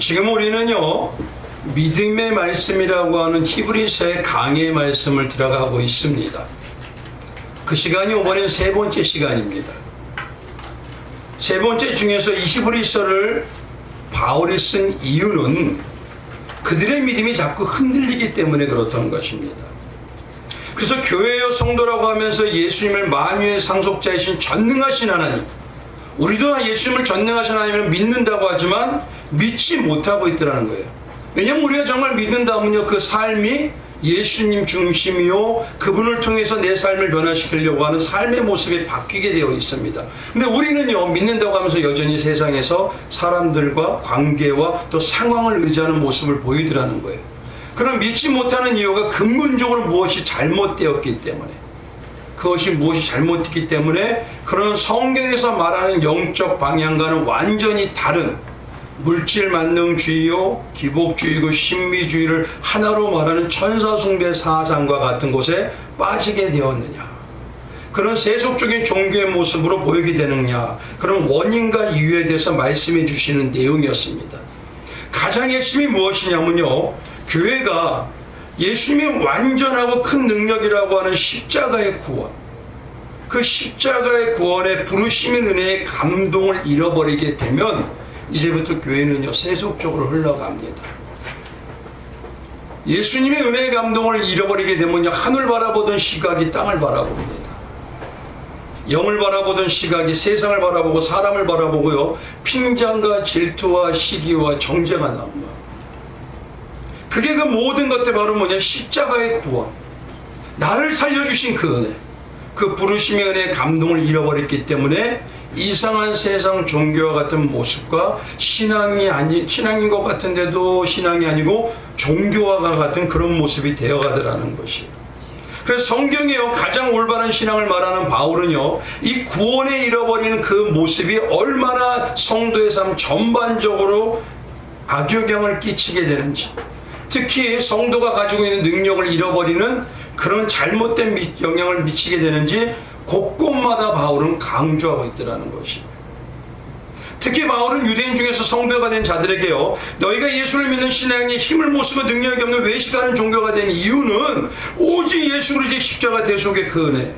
지금 우리는요, 믿음의 말씀이라고 하는 히브리서의 강의 말씀을 들어가고 있습니다. 그 시간이 이번엔 세 번째 시간입니다. 세 번째 중에서 이 히브리서를 바울이 쓴 이유는 그들의 믿음이 자꾸 흔들리기 때문에 그렇다는 것입니다. 그래서 교회여 성도라고 하면서 예수님을 만유의 상속자이신 전능하신 하나님, 우리도 예수님을 전능하신 하나님을 믿는다고 하지만 믿지 못하고 있더라는 거예요. 왜냐하면 우리가 정말 믿는다면요, 그 삶이 예수님 중심이요, 그분을 통해서 내 삶을 변화시키려고 하는 삶의 모습이 바뀌게 되어 있습니다. 근데 우리는요, 믿는다고 하면서 여전히 세상에서 사람들과 관계와 또 상황을 의지하는 모습을 보이더라는 거예요. 그럼 믿지 못하는 이유가 근본적으로 무엇이 잘못되었기 때문에, 그것이 무엇이 잘못됐기 때문에 그런 성경에서 말하는 영적 방향과는 완전히 다른 물질만능주의요, 기복주의고 신비주의를 하나로 말하는 천사숭배 사상과 같은 곳에 빠지게 되었느냐, 그런 세속적인 종교의 모습으로 보이게 되느냐, 그런 원인과 이유에 대해서 말씀해 주시는 내용이었습니다. 가장 핵심이 무엇이냐면요, 교회가 예수님의 완전하고 큰 능력이라고 하는 십자가의 구원, 그 십자가의 구원의 부르심인 은혜의 감동을 잃어버리게 되면 이제부터 교회는요, 세속적으로 흘러갑니다. 예수님의 은혜의 감동을 잃어버리게 되면요, 하늘 바라보던 시각이 땅을 바라봅니다. 영을 바라보던 시각이 세상을 바라보고 사람을 바라보고요, 핀잔과 질투와 시기와 정죄가 나옵니다. 그게 그 모든 것들 바로 뭐냐, 십자가의 구원, 나를 살려주신 그 은혜, 그 부르심의 은혜의 감동을 잃어버렸기 때문에 이상한 세상 종교와 같은 모습과 신앙인 것 같은데도 신앙이 아니고 종교와 같은 그런 모습이 되어가더라는 것이에요. 그래서 성경에요, 가장 올바른 신앙을 말하는 바울은요, 이 구원에 잃어버리는 그 모습이 얼마나 성도의 삶 전반적으로 악영향을 끼치게 되는지, 특히 성도가 가지고 있는 능력을 잃어버리는 그런 잘못된 영향을 미치게 되는지 곳곳마다 바울은 강조하고 있더라는 것이에요. 특히 바울은 유대인 중에서 성도가 된 자들에게요, 너희가 예수를 믿는 신앙이 힘을 못 쓰고 능력이 없는 외식하는 종교가 된 이유는 오직 예수 그리스도의 십자가 대속의 그 은혜,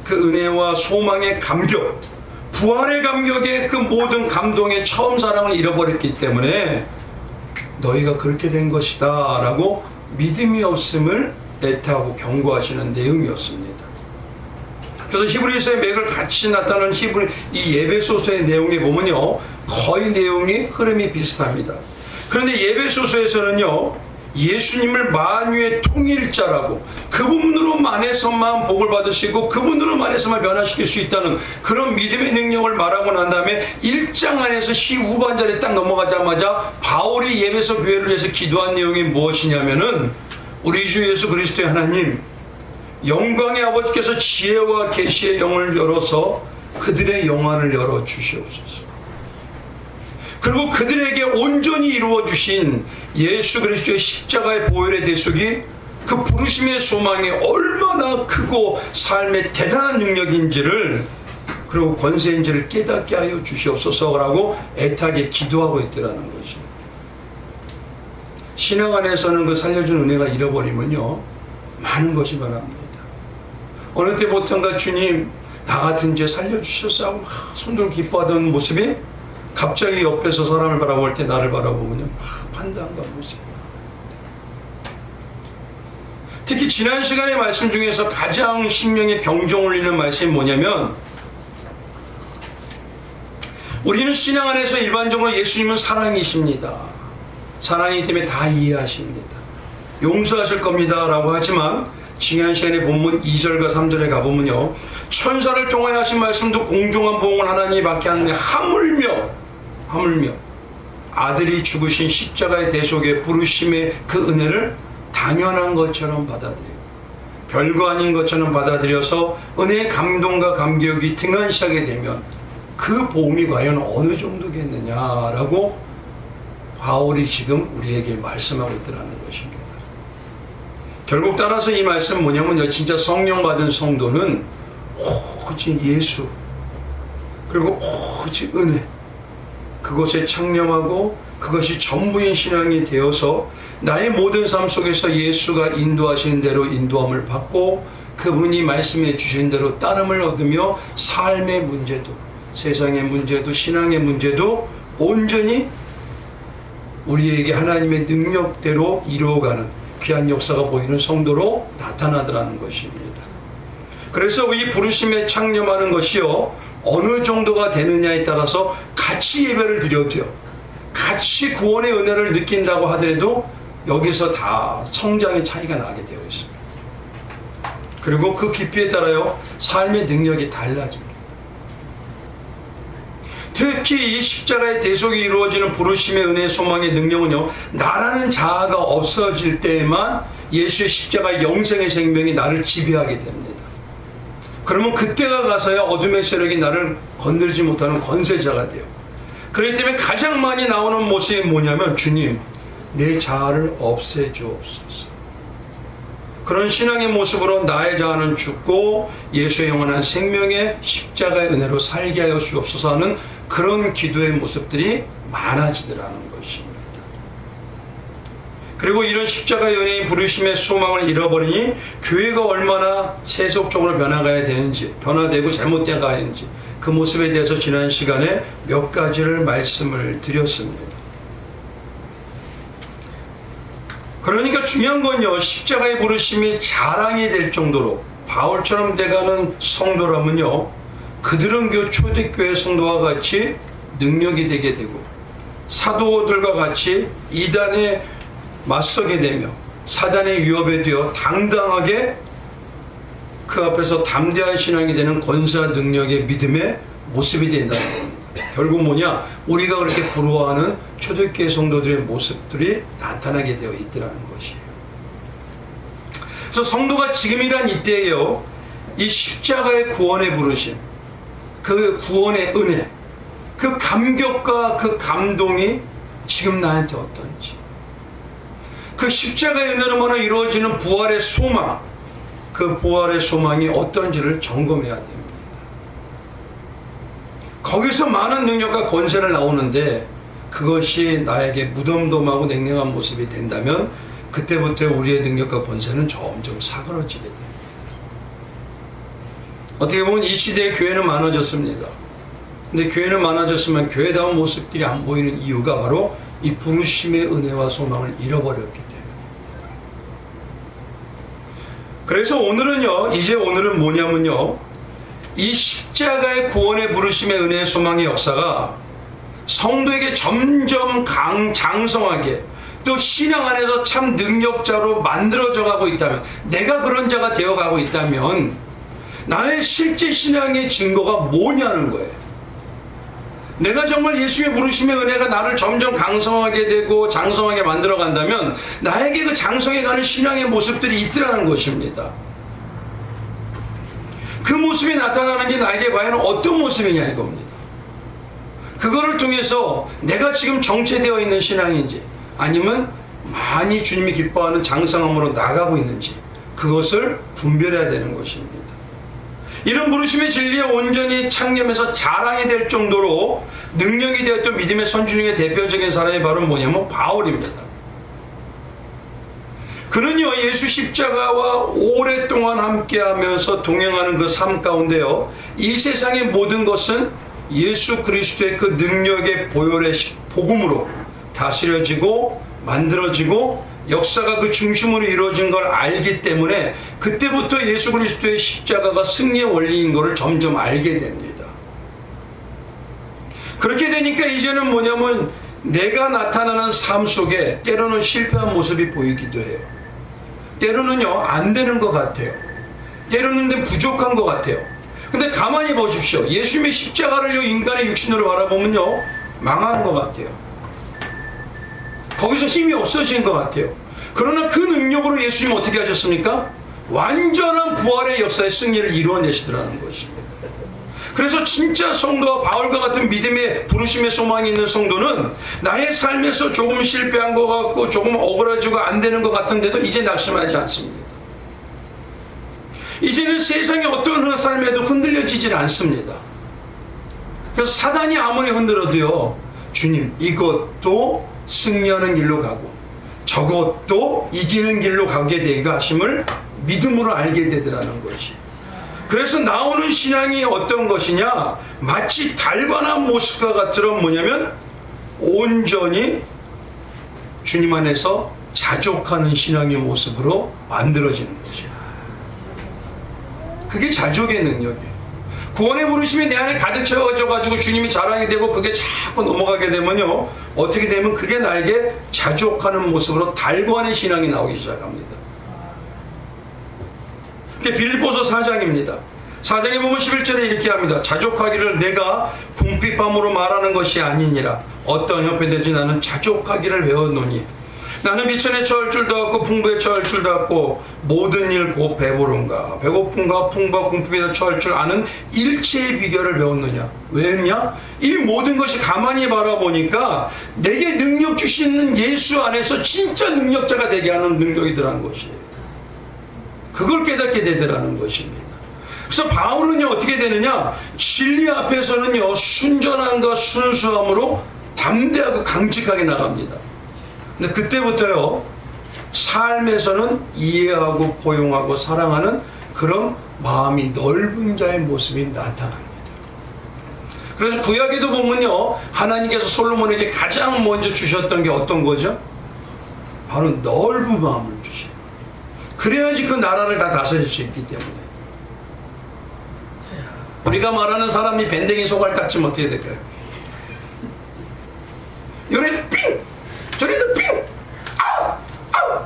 그 은혜와 소망의 감격, 부활의 감격의 그 모든 감동의 처음 사랑을 잃어버렸기 때문에 너희가 그렇게 된 것이다 라고 믿음이 없음을 애타하고 경고하시는 내용이었습니다. 그래서 히브리서의 맥을 같이 나타내는 이 예배소서의 내용에 보면요, 거의 내용이 흐름이 비슷합니다. 그런데 예배소서에서는요, 예수님을 만유의 통일자라고, 그분으로만 해서만 복을 받으시고 그분으로만 해서만 변화시킬 수 있다는 그런 믿음의 능력을 말하고 난 다음에 1장 안에서 후반절에 딱 넘어가자마자 바울이 예배소 교회를 위해서 기도한 내용이 무엇이냐면은, 우리 주 예수 그리스도의 하나님, 영광의 아버지께서 지혜와 계시의 영을 열어서 그들의 영안을 열어 주시옵소서. 그리고 그들에게 온전히 이루어 주신 예수 그리스도의 십자가의 보혈의 대속이 그 부르심의 소망이 얼마나 크고 삶의 대단한 능력인지를, 그리고 권세인지를 깨닫게 하여 주시옵소서라고 애타게 기도하고 있더라는 것이. 신앙 안에서는 그 살려준 은혜가 잃어버리면요, 많은 것이 변합니다. 어느 때부턴가 주님, 나 같은 죄 살려주셨어 하고 막 손들고 기뻐하던 모습이 갑자기 옆에서 사람을 바라볼 때 나를 바라보면요, 막 판단과 모습. 특히 지난 시간의 말씀 중에서 가장 심령에 경종 울리는 말씀이 뭐냐면, 우리는 신앙 안에서 일반적으로 예수님은 사랑이십니다, 사랑이기 때문에 다 이해하십니다, 용서하실 겁니다 라고 하지만, 지난 시간에 본문 2절과 3절에 가보면요, 천사를 통하여 하신 말씀도 공정한 보응을 하나님이 받게 하는데 하물며 아들이 죽으신 십자가의 대속의 부르심의 그 은혜를 당연한 것처럼 받아들여요. 별거 아닌 것처럼 받아들여서 은혜의 감동과 감격이 등한시하게 되면 그 보응이 과연 어느 정도겠느냐라고 바울이 지금 우리에게 말씀하고 있더라는 것입니다. 결국 따라서 이 말씀은 뭐냐면요, 진짜 성령 받은 성도는 오직 예수, 그리고 오직 은혜, 그것에 창념하고 그것이 전부인 신앙이 되어서 나의 모든 삶 속에서 예수가 인도하시는 대로 인도함을 받고 그분이 말씀해 주신 대로 따름을 얻으며 삶의 문제도, 세상의 문제도, 신앙의 문제도 온전히 우리에게 하나님의 능력대로 이루어가는 귀한 역사가 보이는 성도로 나타나더라는 것입니다. 그래서 이 부르심에 창념하는 것이요, 어느 정도가 되느냐에 따라서 같이 예배를 드려도요, 같이 구원의 은혜를 느낀다고 하더라도 여기서 다 성장의 차이가 나게 되어 있습니다. 그리고 그 깊이에 따라요, 삶의 능력이 달라집니다. 특히 이 십자가의 대속이 이루어지는 부르심의 은혜의 소망의 능력은요, 나라는 자아가 없어질 때에만 예수의 십자가의 영생의 생명이 나를 지배하게 됩니다. 그러면 그때가 가서야 어둠의 세력이 나를 건들지 못하는 권세자가 돼요. 그렇기 때문에 가장 많이 나오는 모습이 뭐냐면, 주님, 내 자아를 없애주옵소서. 그런 신앙의 모습으로 나의 자아는 죽고 예수의 영원한 생명의 십자가의 은혜로 살게 하여 주옵소서 하는 그런 기도의 모습들이 많아지더라는 것입니다. 그리고 이런 십자가의 은혜의 부르심의 소망을 잃어버리니 교회가 얼마나 세속적으로 변화가야 되는지, 변화되고 잘못되어 가야 하는지 그 모습에 대해서 지난 시간에 몇 가지를 말씀을 드렸습니다. 그러니까 중요한 건요, 십자가의 부르심이 자랑이 될 정도로 바울처럼 돼가는 성도라면요, 그들은 초대교회 성도와 같이 능력이 되게 되고 사도들과 같이 이단에 맞서게 되며 사단의 위협에 되어 당당하게 그 앞에서 담대한 신앙이 되는 권세와 능력의 믿음의 모습이 된다는 겁니다. 결국 뭐냐, 우리가 그렇게 부러워하는 초대교회 성도들의 모습들이 나타나게 되어 있더라는 것이에요. 그래서 성도가 지금이란 이때에요, 이 십자가의 구원의 부르심, 그 구원의 은혜, 그 감격과 그 감동이 지금 나한테 어떤지, 그 십자가의 은혜로만 이루어지는 부활의 소망, 그 부활의 소망이 어떤지를 점검해야 됩니다. 거기서 많은 능력과 권세를 나오는데 그것이 나에게 무덤덤하고 냉랭한 모습이 된다면 그때부터 우리의 능력과 권세는 점점 사그러지게 됩니다. 어떻게 보면 이 시대에 교회는 많아졌습니다. 근데 교회는 많아졌지만 교회다운 모습들이 안 보이는 이유가 바로 이 부르심의 은혜와 소망을 잃어버렸기 때문입니다. 그래서 오늘은 뭐냐면요, 이 십자가의 구원의 부르심의 은혜의 소망의 역사가 성도에게 점점 장성하게 또 신앙 안에서 참 능력자로 만들어져 가고 있다면, 내가 그런 자가 되어 가고 있다면 나의 실제 신앙의 증거가 뭐냐는 거예요. 내가 정말 예수의 부르심의 은혜가 나를 점점 강성하게 되고 장성하게 만들어 간다면 나에게 그 장성해 가는 신앙의 모습들이 있더라는 것입니다. 그 모습이 나타나는 게 나에게 과연 어떤 모습이냐 이겁니다. 그거를 통해서 내가 지금 정체되어 있는 신앙인지 아니면 많이 주님이 기뻐하는 장성함으로 나가고 있는지 그것을 분별해야 되는 것입니다. 이런 부르심의 진리에 온전히 창념해서 자랑이 될 정도로 능력이 되었던 믿음의 선주 중에 대표적인 사람이 바로 뭐냐면 바울입니다. 그는요, 예수 십자가와 오랫동안 함께하면서 동행하는 그 삶 가운데요, 이 세상의 모든 것은 예수 그리스도의 그 능력의 보혈의 복음으로 다스려지고 만들어지고 역사가 그 중심으로 이루어진 걸 알기 때문에 그때부터 예수 그리스도의 십자가가 승리의 원리인 것을 점점 알게 됩니다. 그렇게 되니까 이제는 뭐냐면 내가 나타나는 삶 속에 때로는 실패한 모습이 보이기도 해요. 때로는요, 안 되는 것 같아요. 때로는 부족한 것 같아요. 근데 가만히 보십시오. 예수님의 십자가를 인간의 육신으로 바라보면요, 망한 것 같아요. 거기서 힘이 없어진 것 같아요. 그러나 그 능력으로 예수님은 어떻게 하셨습니까? 완전한 부활의 역사의 승리를 이루어내시더라는 것입니다. 그래서 진짜 성도와 바울과 같은 믿음의 부르심의 소망이 있는 성도는 나의 삶에서 조금 실패한 것 같고 조금 억울해지고 안 되는 것 같은데도 이제 낙심하지 않습니다. 이제는 세상의 어떤 삶에도 흔들려지질 않습니다. 그래서 사단이 아무리 흔들어도요, 주님, 이것도 승리하는 길로 가고 저것도 이기는 길로 가게 되게 하심을 믿음으로 알게 되더라는 것이. 그래서 나오는 신앙이 어떤 것이냐, 마치 달관한 모습과 같으면 뭐냐면 온전히 주님 안에서 자족하는 신앙의 모습으로 만들어지는 것이야. 그게 자족의 능력이에요. 구원의 부르심이 내 안에 가득 채워져가지고 주님이 자랑이 되고 그게 자꾸 넘어가게 되면요, 어떻게 되면 그게 나에게 자족하는 모습으로 달관의 신앙이 나오기 시작합니다. 그게 빌립보서 4장입니다. 4장에 보면 11절에 이렇게 합니다. 자족하기를 내가 궁핍함으로 말하는 것이 아니니라. 어떠한 형편되지 나는 자족하기를 배웠노니 나는 미천에 처할 줄도 없고 풍부에 처할 줄도 없고 모든 일 곧 배부른가 배고픔과 풍부와 궁핍에 처할 줄 아는 일체의 비결을 배웠느냐. 왜 했냐? 이 모든 것이 가만히 바라보니까 내게 능력 주시는 예수 안에서 진짜 능력자가 되게 하는 능력이더라는 것이에요. 그걸 깨닫게 되더라는 것입니다. 그래서 바울은요, 어떻게 되느냐, 진리 앞에서는요 순전함과 순수함으로 담대하고 강직하게 나갑니다. 근데 그때부터요 삶에서는 이해하고 포용하고 사랑하는 그런 마음이 넓은 자의 모습이 나타납니다. 그래서 구약에도 보면요, 하나님께서 솔로몬에게 가장 먼저 주셨던 게 어떤 거죠? 바로 넓은 마음을 주셔요. 그래야지 그 나라를 다 다스릴 수 있기 때문에. 우리가 말하는 사람이 밴댕이 소갈 닦지면 어떻게 될까요? 요래도 삥! 저래도 삥! 아우! 아우!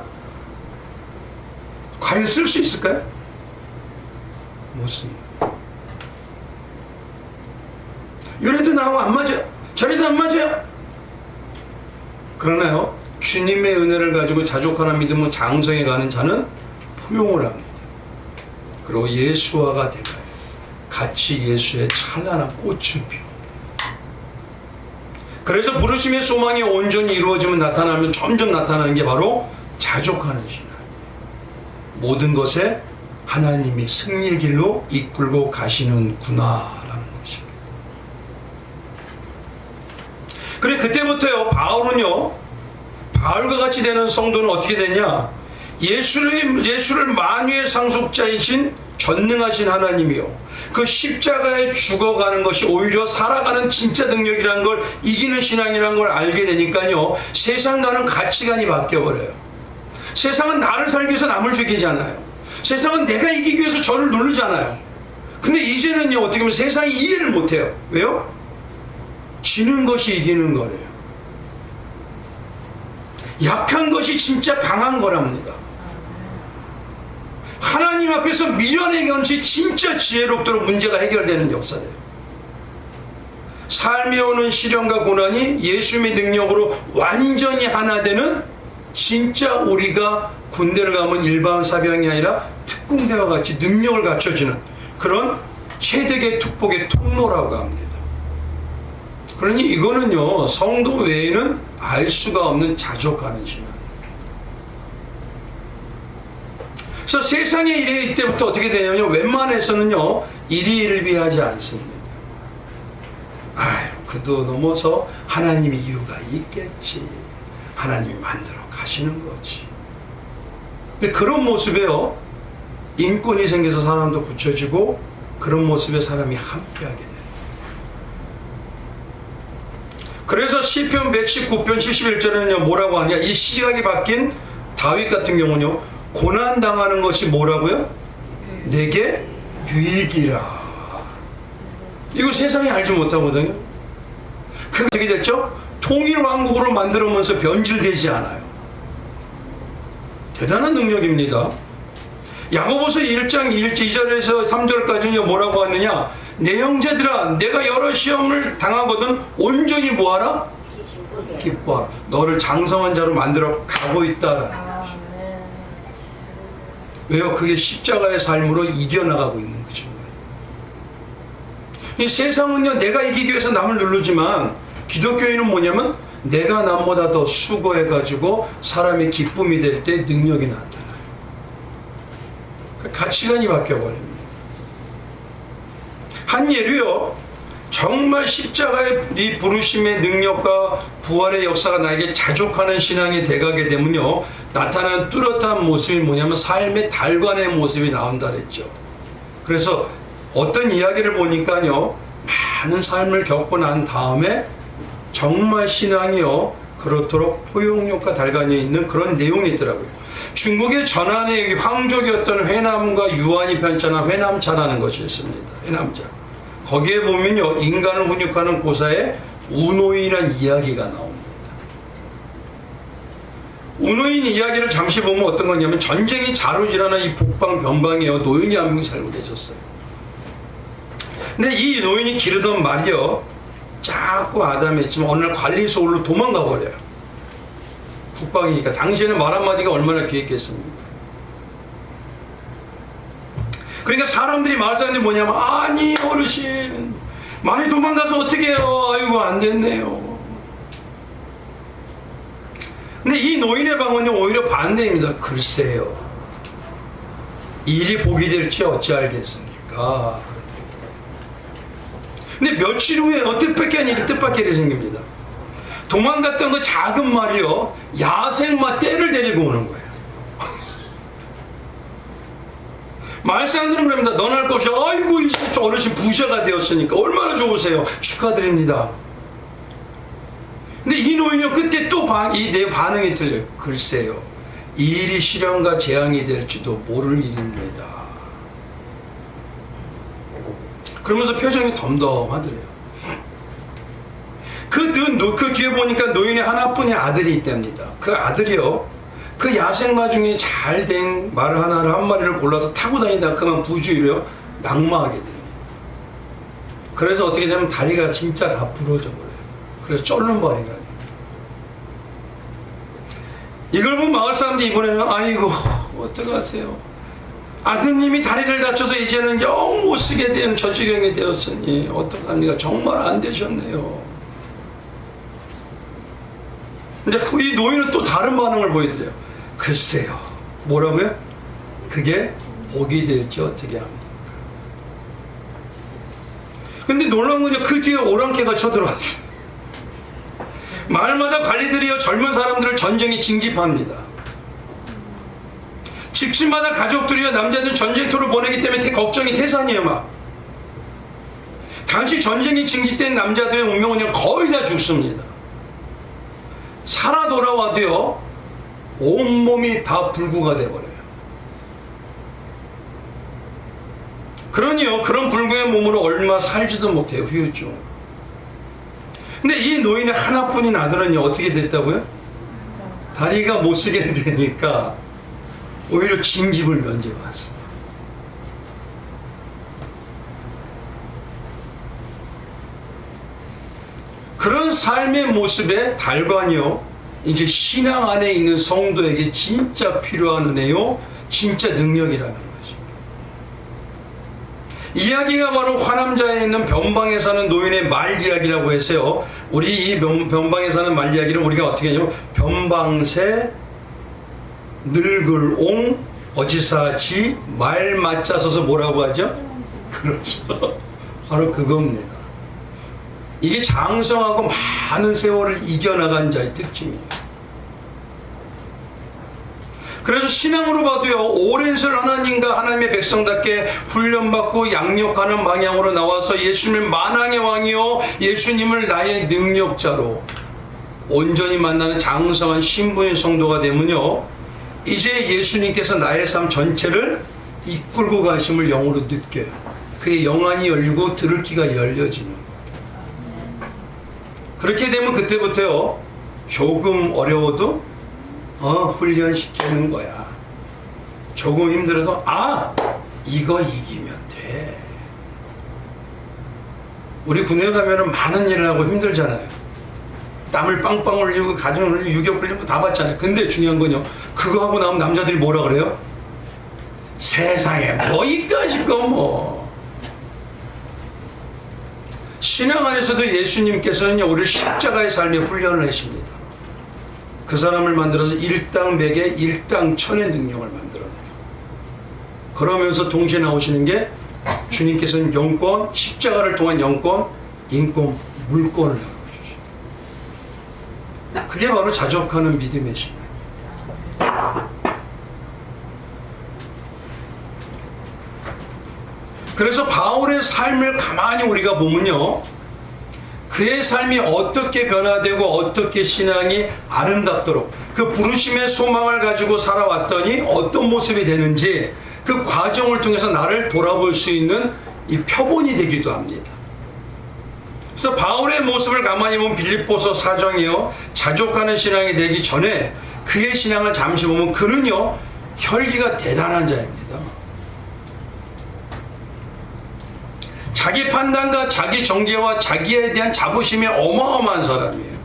과연 쓸 수 있을까요? 못 씁니다. 요래도 나하고 안 맞아요. 저래도 안 맞아요. 그러나요, 주님의 은혜를 가지고 자족하는 믿음으로 장성해 가는 자는 포용을 합니다. 그리고 예수와가 되가요. 같이 예수의 찬란한 꽃을 피웁니다. 그래서 부르심의 소망이 온전히 이루어지면 나타나면 점점 나타나는 게 바로 자족하는 신앙. 모든 것에 하나님이 승리의 길로 이끌고 가시는구나라는 것입니다. 그래, 그때부터요 바울은요, 바울과 같이 되는 성도는 어떻게 되냐, 예수를 만유의 상속자이신 전능하신 하나님이요, 그 십자가에 죽어가는 것이 오히려 살아가는 진짜 능력이라는 걸, 이기는 신앙이라는 걸 알게 되니까요, 세상과는 가치관이 바뀌어버려요. 세상은 나를 살기 위해서 남을 죽이잖아요. 세상은 내가 이기기 위해서 저를 누르잖아요. 근데 이제는요, 어떻게 보면 세상이 이해를 못해요. 왜요? 지는 것이 이기는 거래요. 약한 것이 진짜 강한 거랍니다. 하나님 앞에서 미련의 견치 진짜 지혜롭도록 문제가 해결되는 역사래요. 삶에 오는 시련과 고난이 예수님의 능력으로 완전히 하나 되는, 진짜 우리가 군대를 가면 일반 사병이 아니라 특공대와 같이 능력을 갖춰지는 그런 최대의 축복의 통로라고 합니다. 그러니 이거는요, 성도 외에는 알 수가 없는 자족하는 신앙. 그래서 세상의 일이 이때부터 어떻게 되냐면요, 웬만해서는요 일희일비하지 않습니다. 아유, 그도 넘어서 하나님이 이유가 있겠지, 하나님이 만들어 가시는 거지. 근데 그런 모습에요 인권이 생겨서 사람도 붙여지고, 그런 모습에 사람이 함께하게 돼요. 그래서 시편 119편 71절에는요 뭐라고 하냐, 이 시각이 바뀐 다윗 같은 경우는요, 고난당하는 것이 뭐라고요? 내게 유익이라. 이거 세상이 알지 못하거든요. 그게 어떻게 됐죠? 통일왕국으로 만들어면서 변질되지 않아요. 대단한 능력입니다. 야고보서 1장 2절에서 3절까지는 뭐라고 하느냐, 내 형제들아, 내가 여러 시험을 당하거든 온전히 뭐하라? 기뻐하라. 너를 장성한 자로 만들어 가고 있다라는. 왜요? 그게 십자가의 삶으로 이겨나가고 있는 거죠. 이 세상은요, 내가 이기기 위해서 남을 누르지만, 기독교인은 뭐냐면 내가 남보다 더 수고해가지고 사람의 기쁨이 될 때 능력이 나타나요. 가치관이 바뀌어버립니다. 한 예로요, 정말 십자가의 이 부르심의 능력과 부활의 역사가 나에게 자족하는 신앙이 돼가게 되면요, 나타나는 뚜렷한 모습이 뭐냐면 삶의 달관의 모습이 나온다 그랬죠. 그래서 어떤 이야기를 보니까요, 많은 삶을 겪고 난 다음에 정말 신앙이요 그렇도록 포용력과 달관이 있는 그런 내용이 있더라고요. 중국의 전한의 황족이었던 회남과 유한이 편찬한 회남차라는 것이 있습니다. 회남차. 거기에 보면요, 인간을 훈육하는 고사의 운호인이라는 이야기가 나옵니다. 운호인 이야기를 잠시 보면 어떤 거냐면, 전쟁이 자루질하는 이 북방 변방에요, 노인이 한 명이 살고 계셨어요. 근데 이 노인이 기르던 말이요, 작고 아담했지만 어느 날 관리소울로 도망가 버려요. 북방이니까. 당시에는 말 한마디가 얼마나 귀했겠습니까? 그러니까 사람들이 마을 사람들이 뭐냐면, 아니 어르신 많이 도망가서 어떻게 해요? 아이고 안 됐네요. 근데 이 노인의 방언은 오히려 반대입니다. 글쎄요, 일이 복이 될지 어찌 알겠습니까? 근데 며칠 후에 뜻밖의 아니게 뜻밖의 일이 생깁니다. 도망갔던 그 작은 말이요, 야생마 떼를 데리고 오는 거예요. 마을 사람들은 그럽니다. 넌 할 것이, 아이고 이제 저 어르신 부자가 되었으니까 얼마나 좋으세요, 축하드립니다. 근데 이 노인은 그때 또 이 내 반응이 틀려요. 글쎄요, 이 일이 시련과 재앙이 될지도 모를 일입니다. 그러면서 표정이 덤덤하더래요. 그 뒤에 보니까 노인의 하나뿐인 아들이 있답니다. 그 아들이요, 그 야생마 중에 잘 된 말 한 마리를 골라서 타고 다니다가 그만 부주의로 낙마하게 됩니다. 그래서 어떻게 되면 다리가 진짜 다 부러져 버려요. 그래서 쫄른머리가 돼요. 이걸 본 마을 사람들이 이번에는, 아이고 어떡하세요, 아드님이 다리를 다쳐서 이제는 영 못쓰게 된 저 지경이 되었으니 어떡합니까? 정말 안 되셨네요. 근데 이 노인은 또 다른 반응을 보여드려요. 글쎄요, 뭐라고요? 그게 복이 될지 어떻게 합니까? 근데 놀라운 건요, 그 뒤에 오랑캐가 쳐들어왔어요. 마을마다 관리들이요, 젊은 사람들을 전쟁에 징집합니다. 집집마다 가족들이요, 남자들 전쟁터로 보내기 때문에 걱정이 태산이에요. 막 당시 전쟁이 징집된 남자들의 운명은 거의 다 죽습니다. 살아 돌아와도요, 온몸이 다 불구가 돼버려요. 그러니요, 그런 불구의 몸으로 얼마 살지도 못해요, 후유증. 근데 이 노인의 하나뿐인 아들은요, 어떻게 됐다고요? 다리가 못 쓰게 되니까 오히려 징집을 면제받았어요. 그런 삶의 모습의 달관이요, 이제 신앙 안에 있는 성도에게 진짜 필요한 은혜요, 진짜 능력이라는 거죠. 이야기가 바로 화남자에 있는 변방에 사는 노인의 말 이야기라고 해서요, 우리 이 변방에 사는 말 이야기를 우리가 어떻게 하냐면, 변방새 늙을 옹 어지사지 말 맞자 써서 뭐라고 하죠? 그렇죠. 바로 그겁니다. 이게 장성하고 많은 세월을 이겨나간 자의 특징이에요. 그래서 신앙으로 봐도요, 오랜 세월 하나님과 하나님의 백성답게 훈련받고 양육하는 방향으로 나와서 예수님을 만왕의 왕이요, 예수님을 나의 능력자로 온전히 만나는 장성한 신부인 성도가 되면요, 이제 예수님께서 나의 삶 전체를 이끌고 가심을 영으로 느껴요. 그의 영안이 열리고 들을 귀가 열려지는 거예요. 그렇게 되면 그때부터요, 조금 어려워도 훈련시키는 거야. 조금 힘들어도 이거 이기면 돼. 우리 군에 가면은 많은 일을 하고 힘들잖아요. 땀을 빵빵 흘리고 가정을 흘리고 유격 흘리고 다 받잖아요. 근데 중요한 건요, 그거 하고 나면 남자들이 뭐라 그래요? 세상에 뭐 이까짓 거 뭐. 신앙 안에서도 예수님께서는요, 우리를 십자가의 삶에 훈련을 하십니다. 그 사람을 만들어서 일당백의 일당천의 능력을 만들어내요. 그러면서 동시에 나오시는 게, 주님께서는 영권, 십자가를 통한 영권, 인권, 물권을 열어주시고. 그게 바로 자족하는 믿음의 신앙. 그래서 바울의 삶을 가만히 우리가 보면요, 그의 삶이 어떻게 변화되고 어떻게 신앙이 아름답도록 그 부르심의 소망을 가지고 살아왔더니 어떤 모습이 되는지 그 과정을 통해서 나를 돌아볼 수 있는 이 표본이 되기도 합니다. 그래서 바울의 모습을 가만히 보면 빌립보서 4장이요, 자족하는 신앙이 되기 전에 그의 신앙을 잠시 보면 그는요, 혈기가 대단한 자입니다. 자기 판단과 자기 정죄와 자기에 대한 자부심이 어마어마한 사람이에요.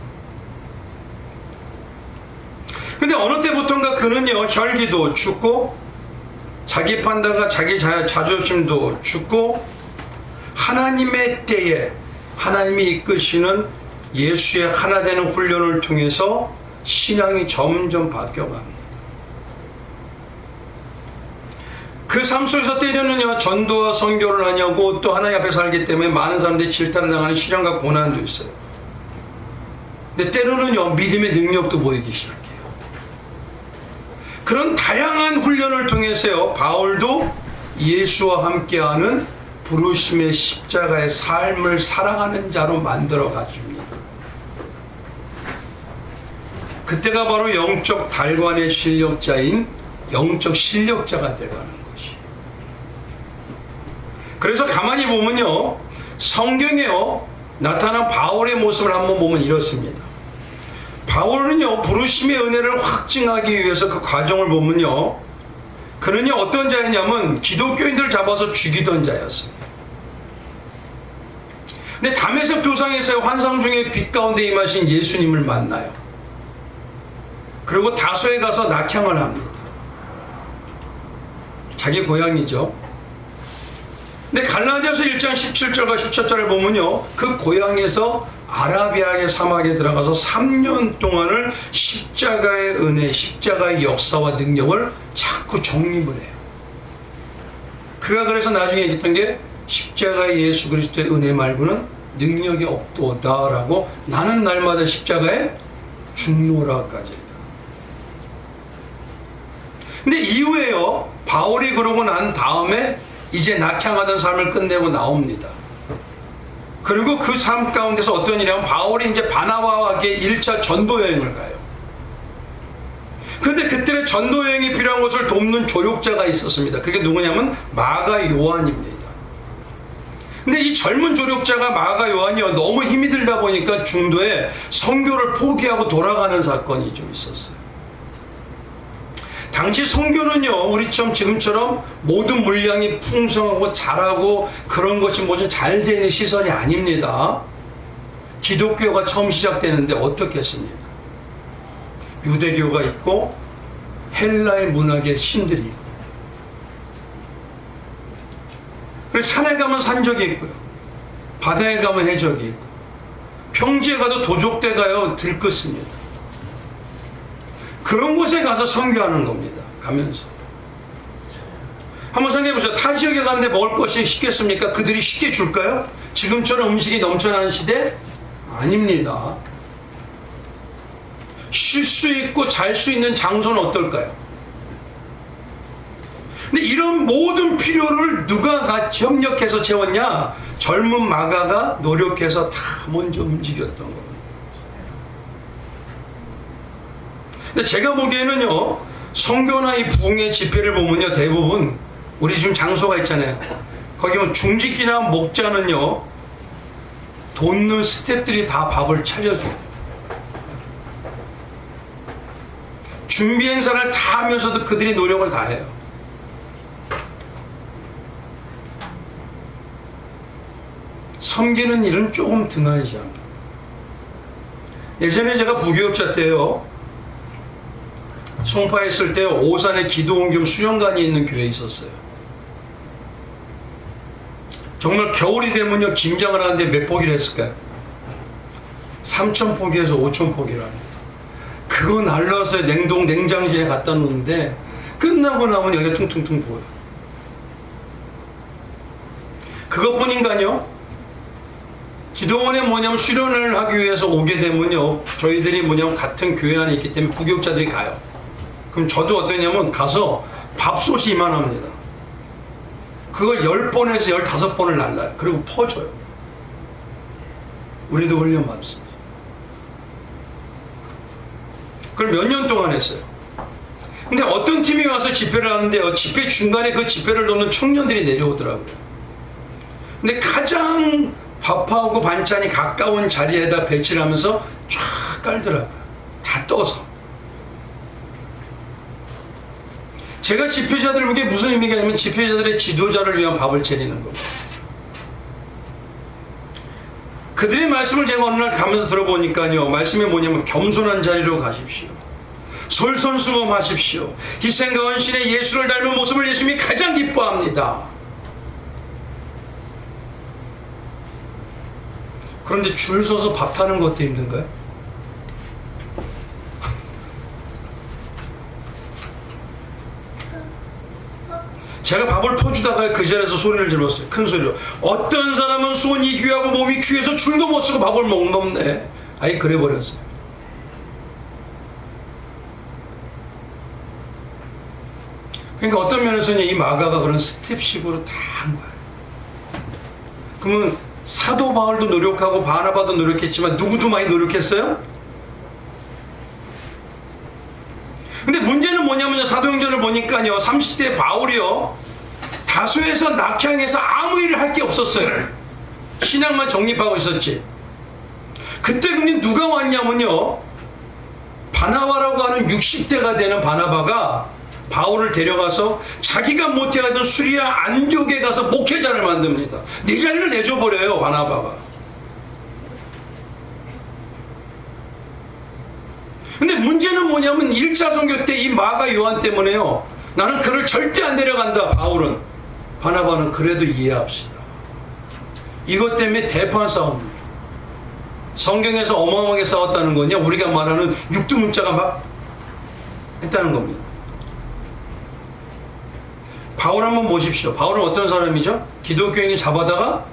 근데 어느 때부턴가 그는요, 혈기도 죽고 자기 판단과 자기 자존심도 죽고 하나님의 때에 하나님이 이끄시는 예수의 하나 되는 훈련을 통해서 신앙이 점점 바뀌어갑니다. 그 삶 속에서 때로는요, 전도와 선교를 하냐고 또 하나님 앞에 살기 때문에 많은 사람들이 질타를 당하는 시련과 고난도 있어요. 근데 때로는요, 믿음의 능력도 보이기 시작해요. 그런 다양한 훈련을 통해서요, 바울도 예수와 함께하는 부르심의 십자가의 삶을 살아가는 자로 만들어 가줍니다. 그때가 바로 영적 달관의 실력자인 영적 실력자가 되어가는 것이. 그래서 가만히 보면요, 성경에요 나타난 바울의 모습을 한번 보면 이렇습니다. 바울은요, 부르심의 은혜를 확증하기 위해서 그 과정을 보면요, 그는요 어떤 자였냐면 기독교인들 잡아서 죽이던 자였습니다. 근데 다메섹 도상에서의 환상 중에 빛 가운데 임하신 예수님을 만나요. 그리고 다소에 가서 낙향을 합니다. 자기 고향이죠. 근데 갈라디아서 1장 17절과 17절을 보면요, 그 고향에서 아라비아의 사막에 들어가서 3년 동안을 십자가의 은혜, 십자가의 역사와 능력을 자꾸 정립을 해요. 그가 그래서 나중에 얘기했던 게 십자가의 예수 그리스도의 은혜 말고는 능력이 없도다라고, 나는 날마다 십자가에 죽노라까지. 근데 이후에요, 바울이 그러고 난 다음에 이제 낙향하던 삶을 끝내고 나옵니다. 그리고 그 삶 가운데서 어떤 일이냐면 바울이 이제 바나바와 함께 1차 전도 여행을 가요. 그런데 그때 전도 여행이 필요한 것을 돕는 조력자가 있었습니다. 그게 누구냐면 마가 요한입니다. 근데 이 젊은 조력자가 마가 요한이요, 너무 힘이 들다 보니까 중도에 선교를 포기하고 돌아가는 사건이 좀 있었어요. 당시 선교는요, 우리처럼 지금처럼 모든 물량이 풍성하고 잘하고 그런 것이 뭐좀 잘 되는 시설이 아닙니다. 기독교가 처음 시작되는데 어떻게 했습니까? 유대교가 있고 헬라의 문학의 신들이 있고, 그래서 산에 가면 산적이 있고요, 바다에 가면 해적이 있고, 평지에 가도 도적대 가요 들끓습니다. 그런 곳에 가서 선교하는 겁니다. 가면서 한번 생각해 보세요. 타 지역에 가는데 먹을 것이 쉽겠습니까? 그들이 쉽게 줄까요? 지금처럼 음식이 넘쳐나는 시대? 아닙니다. 쉴 수 있고 잘 수 있는 장소는 어떨까요? 근데 이런 모든 필요를 누가 같이 협력해서 채웠냐? 젊은 마가가 노력해서 다 먼저 움직였던 겁니다. 근데 제가 보기에는요, 선교나 이 부흥의 집회를 보면요, 대부분 우리 지금 장소가 있잖아요. 거기 보면 중직기나 목자는요, 돕는 스태프들이 다 밥을 차려줘요. 준비 행사를 다 하면서도 그들이 노력을 다 해요. 섬기는 일은 조금 등한시합니다. 예전에 제가 부교육자 때요, 송파에 있을 때 오산에 기도원 겸 수련관이 있는 교회에 있었어요. 정말 겨울이 되면요, 김장을 하는데 몇 포기를 했을까요? 3,000포기에서 5,000포기랍니다. 그거 날라서 냉장실에 갖다 놓는데 끝나고 나면 여기가 퉁퉁퉁 부어요. 그것뿐인가요? 기도원에 뭐냐면 수련을 하기 위해서 오게 되면요, 저희들이 뭐냐면 같은 교회 안에 있기 때문에 부교육자들이 가요. 그럼 저도 어떠냐면 가서 밥솥이 이만합니다. 그걸 10번에서 15번을 날라요. 그리고 퍼줘요. 우리도 훈련 받습니다. 그걸 몇 년 동안 했어요. 근데 어떤 팀이 와서 집회를 하는데요, 집회 중간에 그 집회를 놓는 청년들이 내려오더라고요. 근데 가장 밥하고 반찬이 가까운 자리에다 배치를 하면서 쫙 깔더라고요. 다 떠서. 제가 집회자들에게 무슨 의미가 있냐면 집회자들의 지도자를 위한 밥을 차리는 겁니다. 그들의 말씀을 제가 어느 날 가면서 들어보니까요, 말씀이 뭐냐면 겸손한 자리로 가십시오. 솔선수범하십시오. 희생과 헌신의 예수를 닮은 모습을 예수님이 가장 기뻐합니다. 그런데 줄 서서 밥 타는 것도 힘든가요? 제가 밥을 퍼주다가 그 자리에서 소리를 질렀어요. 큰 소리로. 어떤 사람은 손이 귀하고 몸이 귀해서 줄도 못 쓰고 밥을 먹네. 아예 그래 버렸어요. 그러니까 어떤 면에서는 이 마가가 그런 스텝식으로 다 한 거예요. 그러면 사도 바울도 노력하고 바나바도 노력했지만 누구도 많이 노력했어요? 근데 문제는 뭐냐면요, 사도행전을 보니까요, 30대 바울이요, 다소에서 낙향해서 아무 일을 할 게 없었어요. 신앙만 정립하고 있었지. 그때 근데 누가 왔냐면요, 바나바라고 하는 60대가 되는 바나바가 바울을 데려가서 자기가 못해하던 수리아 안디옥에 가서 목회자를 만듭니다. 네 자리를 내줘버려요, 바나바가. 근데 문제는 뭐냐면 1차 선교 때 이 마가 요한 때문에요, 나는 그를 절대 안 데려간다, 바울은. 바나바는 그래도 이해합시다. 이것 때문에 대판 싸움입니다. 성경에서 어마어마하게 싸웠다는 거냐, 우리가 말하는 육두문자가 막 했다는 겁니다. 바울 한번 보십시오. 바울은 어떤 사람이죠? 기독교인이 잡아다가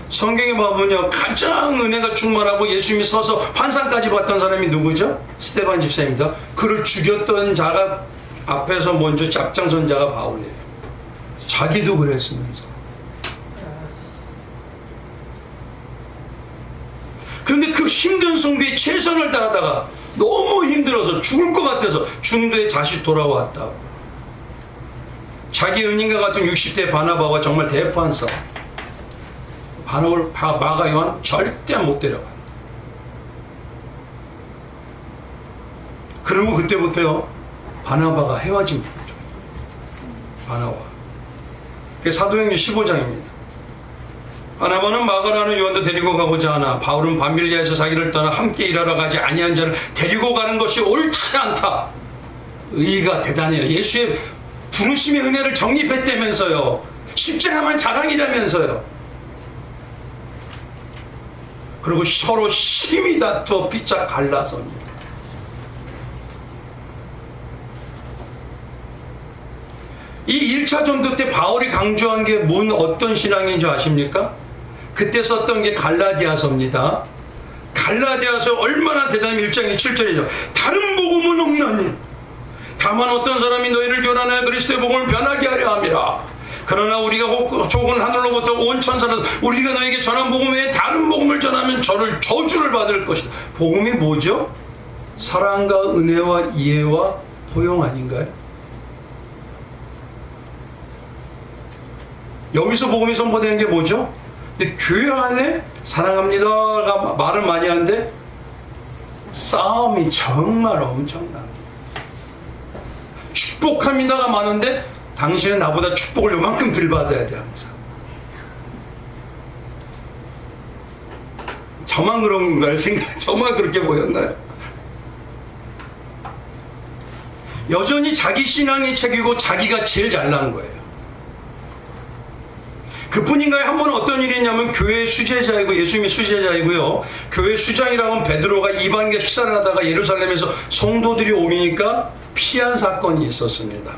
성경에 보면요, 가장 은혜가 충만하고 예수님이 서서 환상까지 봤던 사람이 누구죠? 스데반 집사입니다. 그를 죽였던 자가 앞에서 먼저 앞장선 자가 바울이에요. 자기도 그랬으면서. 그런데 그 힘든 선교에 최선을 다하다가 너무 힘들어서 죽을 것 같아서 중도에 다시 돌아왔다. 자기 은인과 같은 60대 바나바와 정말 대판 싸움. 마가 요한 절대 못 데려간다. 그리고 그때부터요, 바나바가 헤어진 거죠. 바나바. 그게 사도행전 15장입니다. 바나바는 마가라는 요한도 데리고 가고자 하나 바울은 밤빌리아에서 자기를 떠나 함께 일하러 가지 아니한 자를 데리고 가는 것이 옳지 않다. 의의가 대단해요. 예수의 부르심의 은혜를 정립했다면서요. 십자가만 자랑이라면서요. 그리고 서로 심히 다투어 피차 갈라섭니다. 이 1차 전도 때 바울이 강조한 게 어떤 신앙인 줄 아십니까? 그때 썼던 게 갈라디아서입니다. 갈라디아서 얼마나 대단히 1장 7절이죠. 다른 복음은 없나니 다만 어떤 사람이 너희를 교란하여 그리스도의 복음을 변하게 하려 함이라. 그러나 우리가 족은 하늘로부터 온 천사는 우리가 너에게 전한 복음 외에 다른 복음을 전하면 저주를 받을 것이다. 복음이 뭐죠? 사랑과 은혜와 이해와 포용 아닌가요? 여기서 복음이 선포되는 게 뭐죠? 근데 교회 안에 사랑합니다가 말을 많이 하는데 싸움이 정말 엄청납니다. 축복합니다가 많은데 당신은 나보다 축복을 요만큼 덜 받아야 돼 항상. 저만 그런 건가요? 저만 그렇게 보였나요? 여전히 자기 신앙이 책이고 자기가 제일 잘난 거예요. 그뿐인가요? 한 번은 어떤 일이 있냐면 교회 수제자이고 예수님이 수제자이고요. 교회 수장이라고 하면 베드로가 이방인과 식사를 하다가 예루살렘에서 성도들이 오니까 피한 사건이 있었습니다.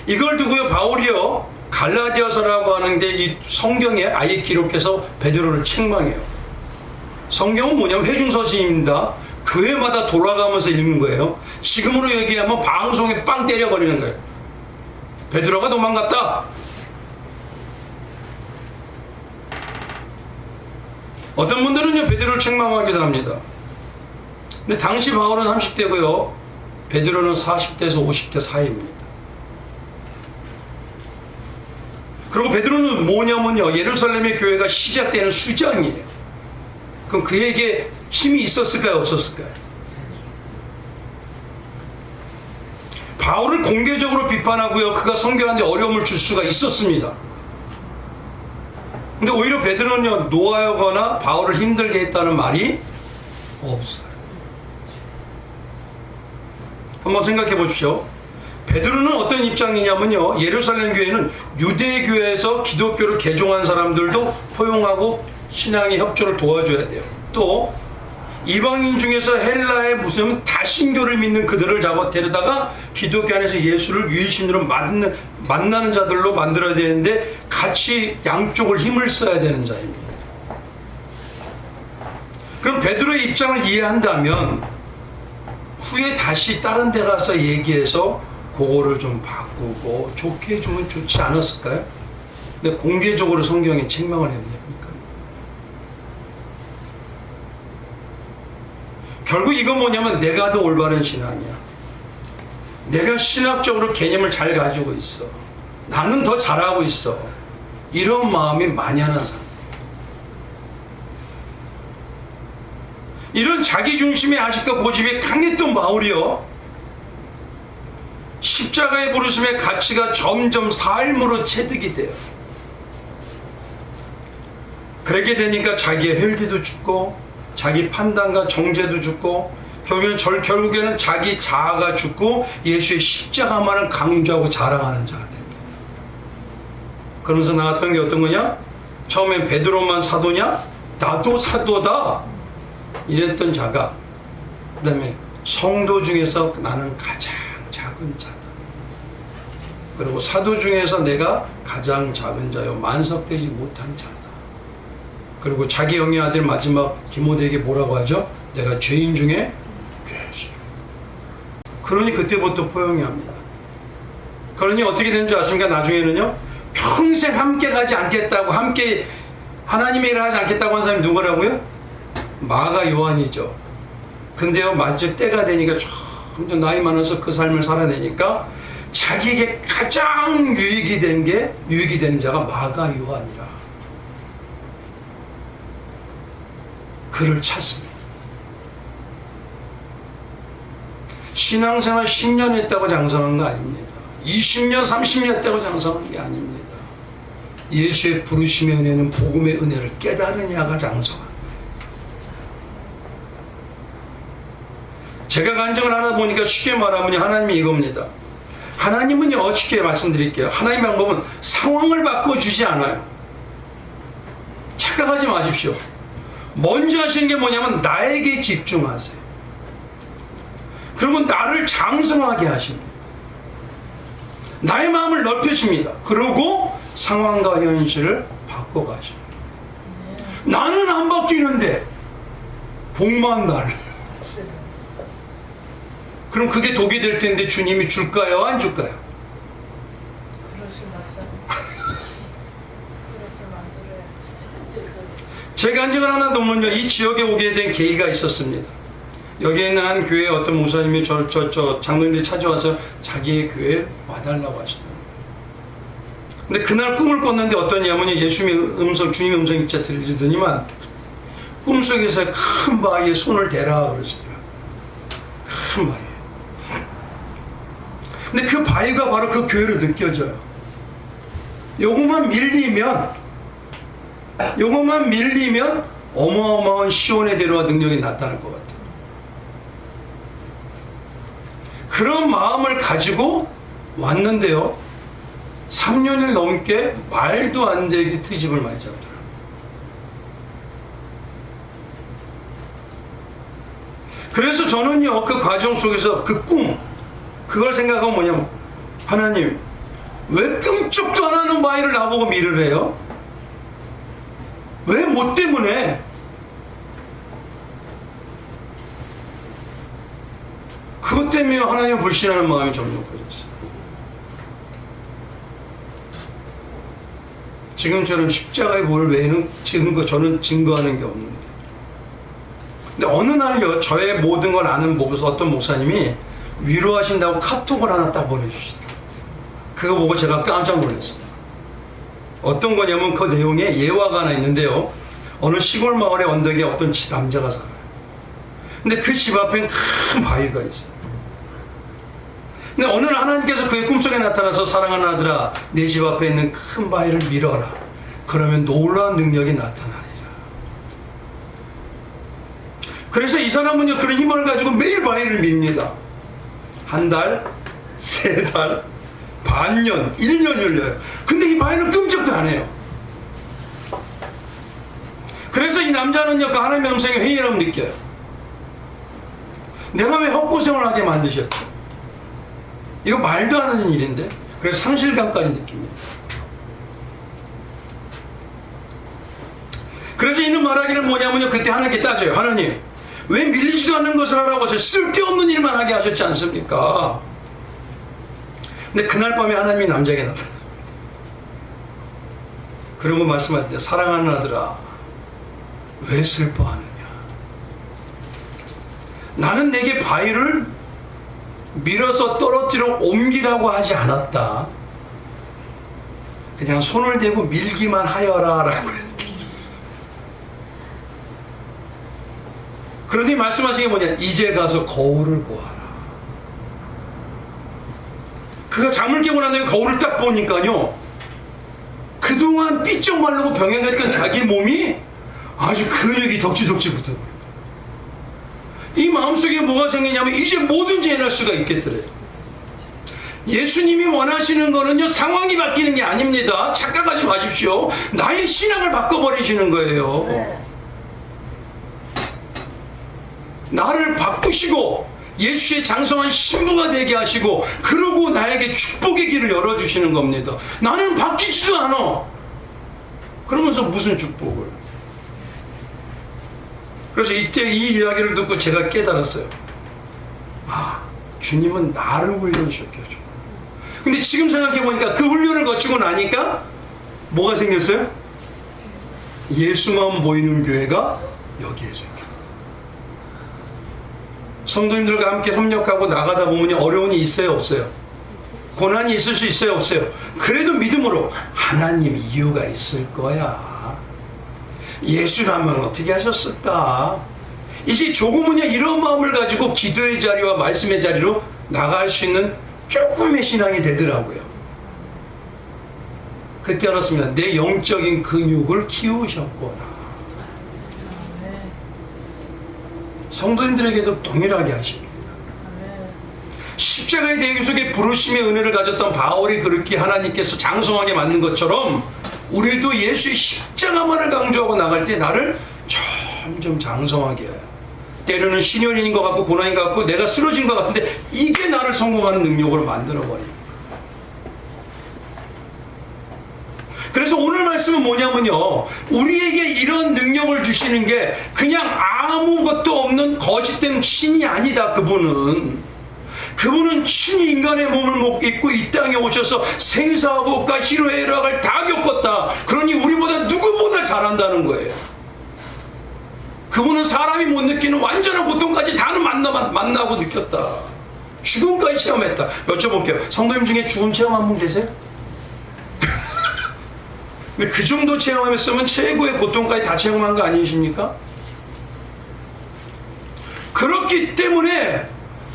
이걸 두고요, 바울이요, 갈라디아서라고 하는 게 이 성경에 아예 기록해서 베드로를 책망해요. 성경은 뭐냐면 회중서신입니다. 교회마다 돌아가면서 읽는 거예요. 지금으로 얘기하면 방송에 빵 때려버리는 거예요. 베드로가 도망갔다. 어떤 분들은요 베드로를 책망하기도 합니다. 근데 당시 바울은 30대고요 베드로는 40대에서 50대 사이입니다. 그리고 베드로는 뭐냐면요 예루살렘의 교회가 시작되는 수장이에요. 그럼 그에게 힘이 있었을까요 없었을까요? 바울을 공개적으로 비판하고요 그가 성경하는데 어려움을 줄 수가 있었습니다. 근데 오히려 베드로는요 노하여거나 바울을 힘들게 했다는 말이 없어요. 한번 생각해 보십시오. 베드로는 어떤 입장이냐면요 예루살렘 교회는 유대 교회에서 기독교를 개종한 사람들도 포용하고 신앙의 협조를 도와줘야 돼요. 또 이방인 중에서 헬라의 무슨 다신교를 믿는 그들을 잡아 데려다가 기독교 안에서 예수를 유일신으로 만나는 자들로 만들어야 되는데 같이 양쪽을 힘을 써야 되는 자입니다. 그럼 베드로의 입장을 이해한다면 후에 다시 다른 데 가서 얘기해서 그거를 좀 바꾸고 좋게 해주면 좋지 않았을까요? 근데 공개적으로 성경에 책망을 해야 됩니까? 결국 이건 뭐냐면 내가 더 올바른 신앙이야. 내가 신학적으로 개념을 잘 가지고 있어. 나는 더 잘하고 있어. 이런 마음이 만연한 사람. 이런 자기중심의 아식과 고집이 강했던 바울이요. 십자가의 부르심의 가치가 점점 삶으로 체득이 돼요. 그렇게 되니까 자기의 혈기도 죽고 자기 판단과 정죄도 죽고 결국에는 자기 자아가 죽고 예수의 십자가만을 강조하고 자랑하는 자가 됩니다. 그러면서 나왔던 게 어떤 거냐? 처음엔 베드로만 사도냐? 나도 사도다. 이랬던 자가 그 다음에 성도 중에서 나는 가장 작은 자다. 그리고 사도 중에서 내가 가장 작은 자요 만석되지 못한 자다. 그리고 자기 형의 아들 마지막 디모데에게 뭐라고 하죠? 내가 죄인 중에 괴수. 그러니 그때부터 포용이 합니다. 그러니 어떻게 되는 줄 아십니까? 나중에는요 평생 함께 가지 않겠다고 함께 하나님의 일을 하지 않겠다고 한 사람이 누구라고요? 마가 요한이죠. 근데요 마치 때가 되니까 점점 나이 많아서 그 삶을 살아내니까 자기에게 가장 유익이 되는 자가 마가 요한이라 그를 찾습니다. 신앙생활 10년 했다고 장성한 거 아닙니다. 20년 30년 했다고 장성한 게 아닙니다. 예수의 부르심의 은혜는 복음의 은혜를 깨달으냐가 장성한 거예요. 제가 간증을 하나 보니까 쉽게 말하면 하나님이 이겁니다. 하나님은요 쉽게 말씀드릴게요. 하나님의 방법은 상황을 바꿔주지 않아요. 착각하지 마십시오. 먼저 하시는 게 뭐냐면 나에게 집중하세요. 그러면 나를 장성하게 하십니다. 나의 마음을 넓혀줍니다. 그리고 상황과 현실을 바꿔가십니다. 나는 안 바뀌는데 복만 날. 그럼 그게 독이 될 텐데 주님이 줄까요? 안 줄까요? 제 간증을 하나 더 보면요, 이 지역에 오게 된 계기가 있었습니다. 여기에 있는 한 교회 어떤 목사님이 장로님들이 찾아와서 자기의 교회에 와달라고 하시더라고요. 근데 그날 꿈을 꿨는데 어떠냐면 주님의 음성이 진짜 들리더니만 꿈속에서 큰 바위에 손을 대라 그러시더라고요. 큰 바위. 근데 그 바위가 바로 그 교회로 느껴져요. 요것만 밀리면 어마어마한 시온의 대로와 능력이 나타날 것 같아요. 그런 마음을 가지고 왔는데요, 3년을 넘게 말도 안 되게 트집을 많이 잡더라고요. 그래서 저는요, 그 과정 속에서 그 꿈, 그걸 생각하면 뭐냐면, 하나님, 왜 끔찍도 안 하는 바위를 나보고 밀으래요 왜 뭐 때문에? 그것 때문에 하나님을 불신하는 마음이 점점 커졌어요. 지금처럼 십자가의 보혈 외에는 저는 증거하는 게 없는데. 근데 어느 날요, 저의 모든 걸 아는 어떤 목사님이 위로하신다고 카톡을 하나 딱 보내주시더라고요. 그거 보고 제가 깜짝 놀랐어요. 어떤 거냐면 그 내용에 예화가 하나 있는데요. 어느 시골 마을의 언덕에 어떤 남자가 살아요. 근데 그 집 앞엔 큰 바위가 있어요. 근데 어느 날 하나님께서 그의 꿈속에 나타나서 사랑하는 아들아, 내 집 앞에 있는 큰 바위를 밀어라. 그러면 놀라운 능력이 나타나리라. 그래서 이 사람은요, 그런 힘을 가지고 매일 바위를 밉니다. 한 달, 세 달, 반년, 1년 열려요. 근데 이 바위는 끔찍도 안 해요. 그래서 이 남자는요, 그 하나님의 음성에 회의감을 느껴요. 내가 왜 헛고생을 하게 만드셨죠? 이거 말도 안 하는 일인데. 그래서 상실감까지 느낍니다. 그래서 이는 말하기를 뭐냐면요, 그때 하나님께 따져요. 하나님, 왜 밀리지도 않는 것을 하라고 하셔서 쓸데없는 일만 하게 하셨지 않습니까? 근데 그날 밤에 하나님이 남자에게 나타나요. 그러고 말씀하실 때, 사랑하는 아들아, 왜 슬퍼하느냐? 나는 내게 바위를 밀어서 떨어뜨려 옮기라고 하지 않았다. 그냥 손을 대고 밀기만 하여라 라고 해요. 그러니 말씀하신 게 뭐냐? 이제 가서 거울을 보아라. 그가 잠을 깨고 난 다음에 거울을 딱 보니까요, 그동안 삐쩍 마르고 병행했던 자기 몸이 아주 근육이 덕지덕지 붙어버려요. 이 마음속에 뭐가 생기냐면 이제 뭐든지 해낼 수가 있겠더래요. 예수님이 원하시는 거는요, 상황이 바뀌는 게 아닙니다. 착각하지 마십시오. 나의 신앙을 바꿔버리시는 거예요. 나를 바꾸시고 예수의 장성한 신부가 되게 하시고, 그러고 나에게 축복의 길을 열어주시는 겁니다. 나는 바뀌지도 않아. 그러면서 무슨 축복을? 그래서 이때 이 이야기를 듣고 제가 깨달았어요. 아, 주님은 나를 훈련시켜줘. 근데 지금 생각해보니까 그 훈련을 거치고 나니까 뭐가 생겼어요? 예수만 모이는 교회가 여기에 생겨요. 성도님들과 함께 협력하고 나가다 보면 어려움이 있어요, 없어요? 고난이 있을 수 있어요, 없어요? 그래도 믿음으로 하나님 이유가 있을 거야. 예수라면 어떻게 하셨을까? 이제 조금은요, 이런 마음을 가지고 기도의 자리와 말씀의 자리로 나갈 수 있는 조금의 신앙이 되더라고요. 그때 알았습니다. 내 영적인 근육을 키우셨구나. 성도님들에게도 동일하게 하십니다. 십자가의 대기 속에 부르심의 은혜를 가졌던 바울이 그렇게 하나님께서 장성하게 만든 것처럼, 우리도 예수의 십자가만을 강조하고 나갈 때 나를 점점 장성하게 해요. 때로는 신혈인 것 같고 고난인 것 같고 내가 쓰러진 것 같은데, 이게 나를 성공하는 능력으로 만들어버립니다. 그래서 오늘 말씀은 뭐냐면요, 우리에게 이런 능력을 주시는 게 그냥 아무것도 없는 거짓된 신이 아니다. 그분은 친히 인간의 몸을 입고 이 땅에 오셔서 생사복과 희로애락을 다 겪었다. 그러니 우리보다 누구보다 잘한다는 거예요. 그분은 사람이 못 느끼는 완전한 고통까지 다는 만나고 느꼈다. 죽음까지 체험했다. 여쭤볼게요. 성도님 중에 죽음 체험한 분 계세요? 근데 그 정도 체험했으면 최고의 고통까지 다 체험한 거 아니십니까? 그렇기 때문에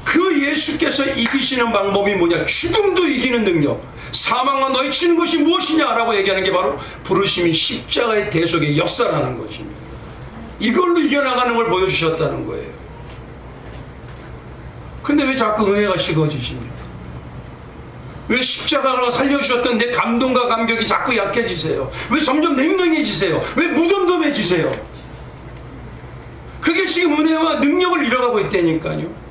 그 예수께서 이기시는 방법이 뭐냐? 죽음도 이기는 능력. 사망과 너희 치는 것이 무엇이냐라고 얘기하는 게 바로 부르심이 십자가의 대속의 역사라는 것입니다. 이걸로 이겨나가는 걸 보여주셨다는 거예요. 근데 왜 자꾸 은혜가 식어지십니까? 왜 십자가가 살려주셨던 내 감동과 감격이 자꾸 약해지세요? 왜 점점 냉랭해지세요? 왜 무덤덤해지세요? 그게 지금 은혜와 능력을 잃어가고 있다니까요.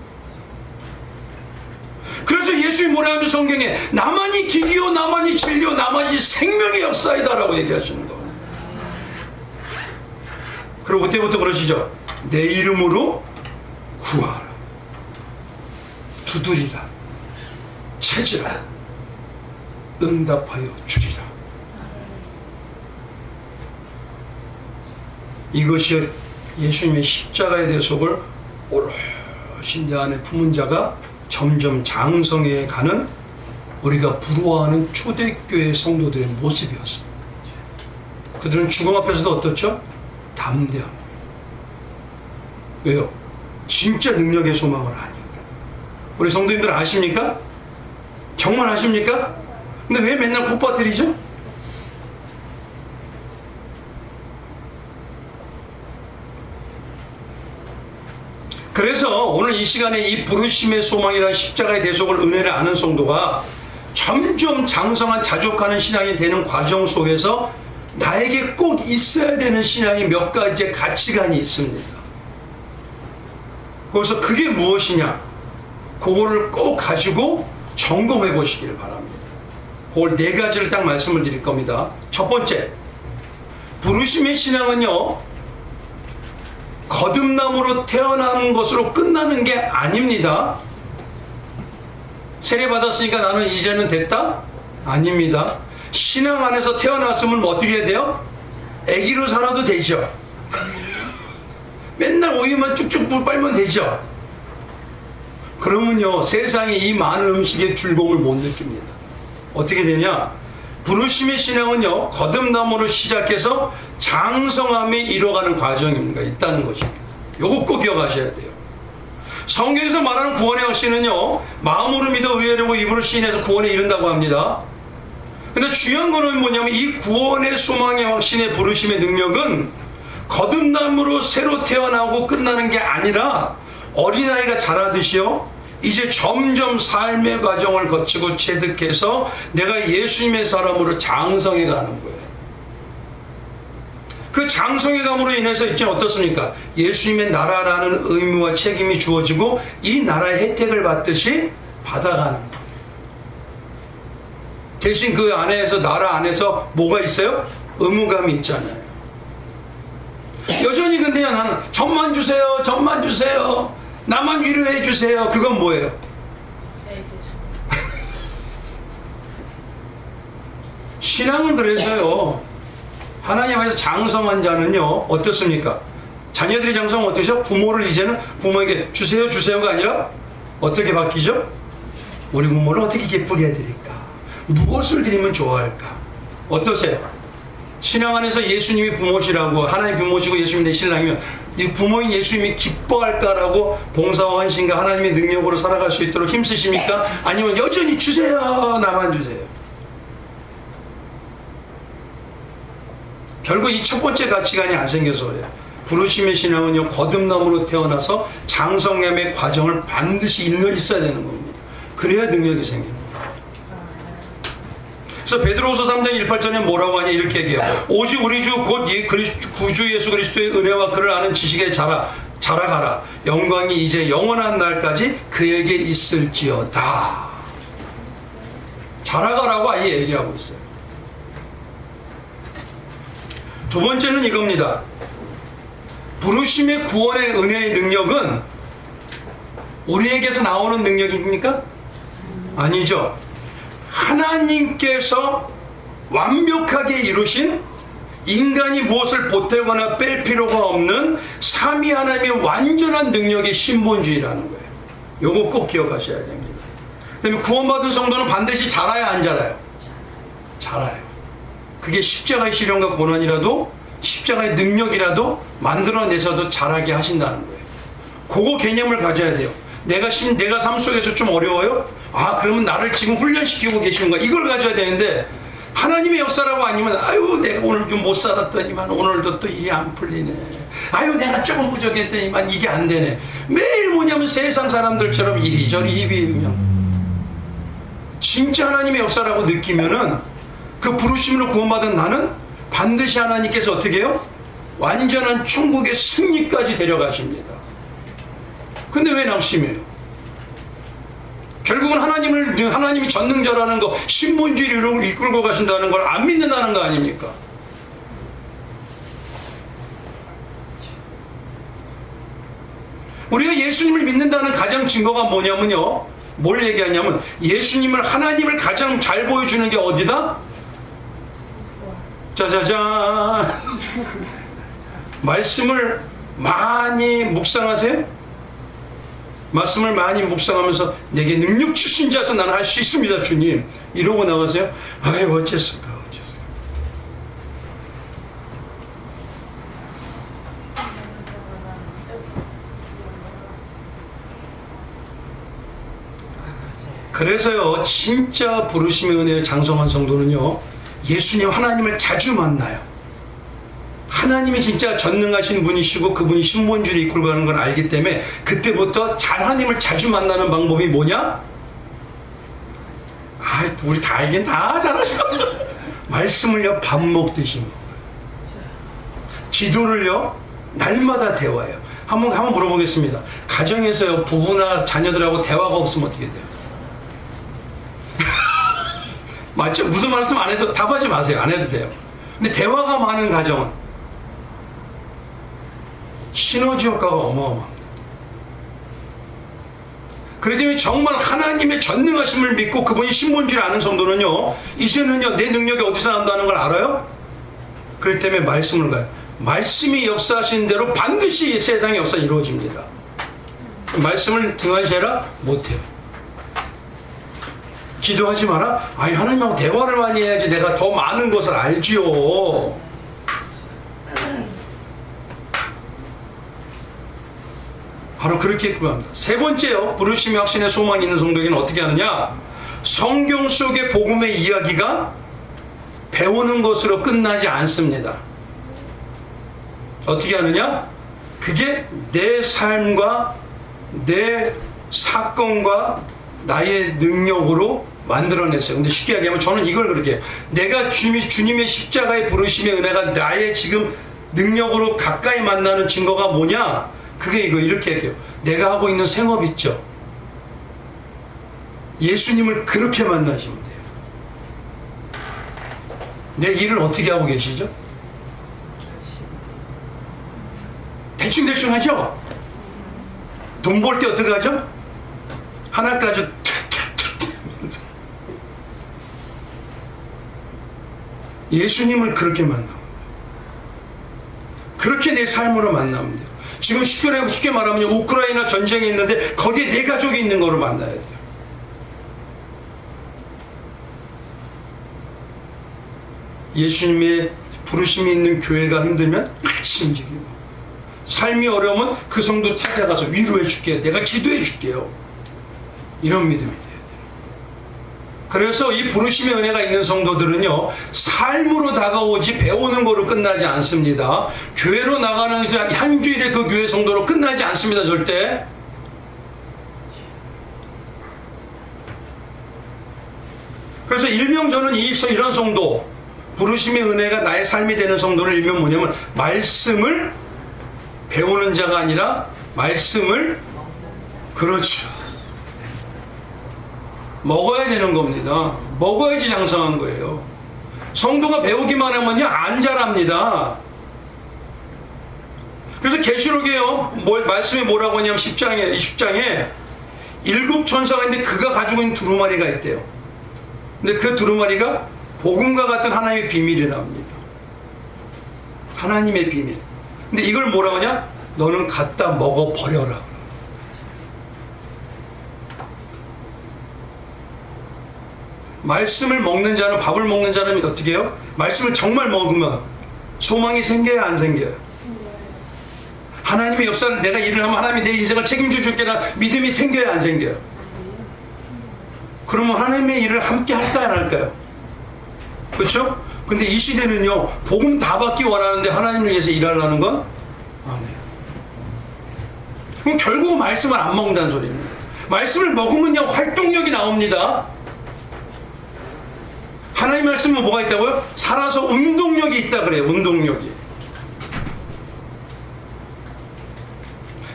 그래서 예수님이 뭐라 하면 성경에 나만이 길이요 나만이 진리요 나만이 생명의 역사이다라고 얘기하시는 거예요. 그리고 그때부터 그러시죠. 내 이름으로 구하라, 두드리라, 찾으라, 응답하여 주리라. 이것이 예수님의 십자가의 대속을 오롯이 내 안에 품은 자가 점점 장성해 가는 우리가 부러워하는 초대교회 성도들의 모습이었습니다. 그들은 죽음 앞에서도 어떻죠? 담대함. 왜요? 진짜 능력의 소망을 아니까. 우리 성도님들 아십니까? 정말 아십니까? 근데 왜 맨날 콧바트리죠? 그래서 오늘 이 시간에 이 부르심의 소망이라는 십자가의 대속을 은혜를 아는 성도가 점점 장성한 자족하는 신앙이 되는 과정 속에서 나에게 꼭 있어야 되는 신앙이 몇 가지의 가치관이 있습니다. 그래서 그게 무엇이냐? 그거를 꼭 가지고 점검해 보시기를 바랍니다. 그걸 4가지를 딱 말씀을 드릴 겁니다. 첫 번째, 부르심의 신앙은요, 거듭남으로 태어난 것으로 끝나는 게 아닙니다. 세례 받았으니까 나는 이제는 됐다? 아닙니다. 신앙 안에서 태어났으면 어떻게 해야 돼요? 애기로 살아도 되죠. 맨날 우유만 쭉쭉 빨면 되죠. 그러면요, 세상에 이 많은 음식의 즐거움을 못 느낍니다. 어떻게 되냐? 부르심의 신앙은요, 거듭남으로 시작해서 장성함에 이뤄가는 과정입니다. 있다는 것입니다. 요거 꼭 기억하셔야 돼요. 성경에서 말하는 구원의 확신은요, 마음으로 믿어 의뢰하고 입으로 시인해서 구원에 이른다고 합니다. 근데 중요한 거는 뭐냐면 이 구원의 소망의 확신의 부르심의 능력은 거듭남으로 새로 태어나고 끝나는 게 아니라 어린아이가 자라듯이요, 이제 점점 삶의 과정을 거치고 체득해서 내가 예수님의 사람으로 장성해 가는 거예요. 그 장성해 감으로 인해서 이제 어떻습니까? 예수님의 나라라는 의무와 책임이 주어지고 이 나라의 혜택을 받듯이 받아가는 거예요. 대신 그 안에서, 나라 안에서 뭐가 있어요? 의무감이 있잖아요. 여전히 근데요, 나는 전만 주세요, 전만 주세요, 나만 위로해 주세요. 그건 뭐예요? 신앙은 그래서요, 하나님 안에서 장성한 자는요, 어떻습니까? 자녀들이 장성하면 어떠죠? 부모를 이제는 부모에게 주세요, 주세요가 아니라 어떻게 바뀌죠? 우리 부모를 어떻게 기쁘게 해드릴까? 무엇을 드리면 좋아할까? 어떠세요? 신앙 안에서 예수님이 부모시라고, 하나님 부모시고 예수님이 내 신랑이면 이 부모인 예수님이 기뻐할까라고 봉사와 헌신과 하나님의 능력으로 살아갈 수 있도록 힘쓰십니까? 아니면 여전히 주세요, 나만 주세요? 결국 이 첫 번째 가치관이 안 생겨서 그래요. 부르심의 신앙은요, 거듭남으로 태어나서 장성함의 과정을 반드시 있어야 되는 겁니다. 그래야 능력이 생깁니다. 그래서 베드로후서 3장 18절에 뭐라고 하냐 이렇게 얘기해요. 오직 우리 주 곧 구주 예수 그리스도의 은혜와 그를 아는 지식에 자라가라. 영광이 이제 영원한 날까지 그에게 있을지어다. 자라가라고 아예 얘기하고 있어요. 두 번째는 이겁니다. 부르심의 구원의 은혜의 능력은 우리에게서 나오는 능력입니까? 아니죠. 하나님께서 완벽하게 이루신, 인간이 무엇을 보태거나 뺄 필요가 없는 삼위 하나님의 완전한 능력의 신본주의라는 거예요. 요거 꼭 기억하셔야 됩니다. 그다음에 구원받은 성도는 반드시 자라야 안 자라요? 자라요. 그게 십자가의 시련과 고난이라도, 십자가의 능력이라도 만들어내서도 자라게 하신다는 거예요. 그거 개념을 가져야 돼요. 내가 삶 속에서 좀 어려워요? 아, 그러면 나를 지금 훈련시키고 계시는 거야. 이걸 가져야 되는데, 하나님의 역사라고 아니면, 아유, 내가 오늘 좀 못 살았더니만 오늘도 또 일이 안 풀리네. 아유, 내가 조금 부족했더니만 이게 안 되네. 매일 뭐냐면 세상 사람들처럼 이리저리 입이며, 진짜 하나님의 역사라고 느끼면은 그 부르심으로 구원받은 나는 반드시 하나님께서 어떻게 해요? 완전한 천국의 승리까지 데려가십니다. 근데 왜 낙심해요? 결국은 하나님 하나님이 전능자라는 거, 신본주의를 이끌고 가신다는 걸 안 믿는다는 거 아닙니까? 우리가 예수님을 믿는다는 가장 증거가 뭐냐면요. 뭘 얘기하냐면 예수님을, 하나님을 가장 잘 보여주는 게 어디다? 짜자잔. 말씀을 많이 묵상하세요? 말씀을 많이 묵상하면서 내게 능력 주신 자서 나는 할 수 있습니다, 주님. 이러고 나가세요? 아유, 어째서까, 어째서. 그래서요, 진짜 부르심의 은혜에 장성한 성도는요, 예수님, 하나님을 자주 만나요. 하나님이 진짜 전능하신 분이시고 그분이 신본주의를 이끌고 가는 걸 알기 때문에 그때부터 하나님을 자주 만나는 방법이 뭐냐? 우리 다 알긴 다 잘하죠. 말씀을요, 밥 먹듯이 먹어요. 기도를요, 날마다 대화해요. 한번 물어보겠습니다. 가정에서요, 부부나 자녀들하고 대화가 없으면 어떻게 돼요? 맞죠? 무슨 말씀 안 해도 답하지 마세요. 안 해도 돼요. 근데 대화가 많은 가정은 시너지 효과가 어마어마합니다. 그렇기 때문에 정말 하나님의 전능하심을 믿고 그분이 신본주의를 아는 성도는요, 이제는요, 내 능력이 어디서 난다는 걸 알아요? 그렇기 때문에 말씀을 가요. 말씀이 역사하신 대로 반드시 세상의 역사 이루어집니다. 말씀을 등한시해라? 못해요. 기도하지 마라? 하나님하고 대화를 많이 해야지 내가 더 많은 것을 알지요. 바로 그렇게 구합니다. 세 번째요, 부르심의 확신의 소망이 있는 성도에게는 어떻게 하느냐? 성경 속의 복음의 이야기가 배우는 것으로 끝나지 않습니다. 어떻게 하느냐? 그게 내 삶과 내 사건과 나의 능력으로 만들어냈어요. 근데 쉽게 얘기하면 저는 이걸 그렇게 해요. 내가 주님의 십자가의 부르심의 은혜가 나의 지금 능력으로 가까이 만나는 증거가 뭐냐? 그게 이렇게 해요. 내가 하고 있는 생업 있죠? 예수님을 그렇게 만나시면 돼요. 내 일을 어떻게 하고 계시죠? 대충 하죠? 돈 벌 때 어떻게 하죠? 하나까지 예수님을 그렇게 만나요. 그렇게 내 삶으로 만나면 돼요. 지금 쉽게 말하면 우크라이나 전쟁이 있는데 거기에 내 가족이 있는 거로 만나야 돼요. 예수님의 부르심이 있는 교회가 힘들면 같이 움직이고, 삶이 어려우면 그 성도 찾아가서 위로해 줄게요. 내가 기도해 줄게요. 이런 믿음이 돼요. 그래서 이 부르심의 은혜가 있는 성도들은요, 삶으로 다가오지 배우는 거로 끝나지 않습니다. 교회로 나가는 한 주일에 그 교회 성도로 끝나지 않습니다. 절대. 그래서 일명 저는 이런 성도, 부르심의 은혜가 나의 삶이 되는 성도를 일명 뭐냐면 말씀을 배우는 자가 아니라 말씀을, 그렇죠, 먹어야 되는 겁니다. 먹어야지 장성한 거예요. 성도가 배우기만 하면요, 안 자랍니다. 그래서 계시록에요, 말씀이 뭐라고 하냐면 10장에 7 천사가 있는데 그가 가지고 있는 두루마리가 있대요. 근데 그 두루마리가 복음과 같은 하나님의 비밀이랍니다. 하나님의 비밀. 근데 이걸 뭐라고 하냐? 너는 갖다 먹어버려라. 말씀을 먹는 자는, 밥을 먹는 자는 어떻게 해요? 말씀을 정말 먹으면 소망이 생겨요, 안 생겨요? 하나님의 역사를, 내가 일을 하면 하나님이 내 인생을 책임져 줄게라는 믿음이 생겨요, 안 생겨요? 그러면 하나님의 일을 함께 할까요, 안 할까요? 그렇죠? 근데 이 시대는요, 복음 다 받기 원하는데 하나님을 위해서 일하려는 건 안 해요. 그럼 결국 말씀을 안 먹는다는 소리입니다. 말씀을 먹으면요, 활동력이 나옵니다. 하나님 말씀은 뭐가 있다고요? 살아서 운동력이 있다 그래요. 운동력이.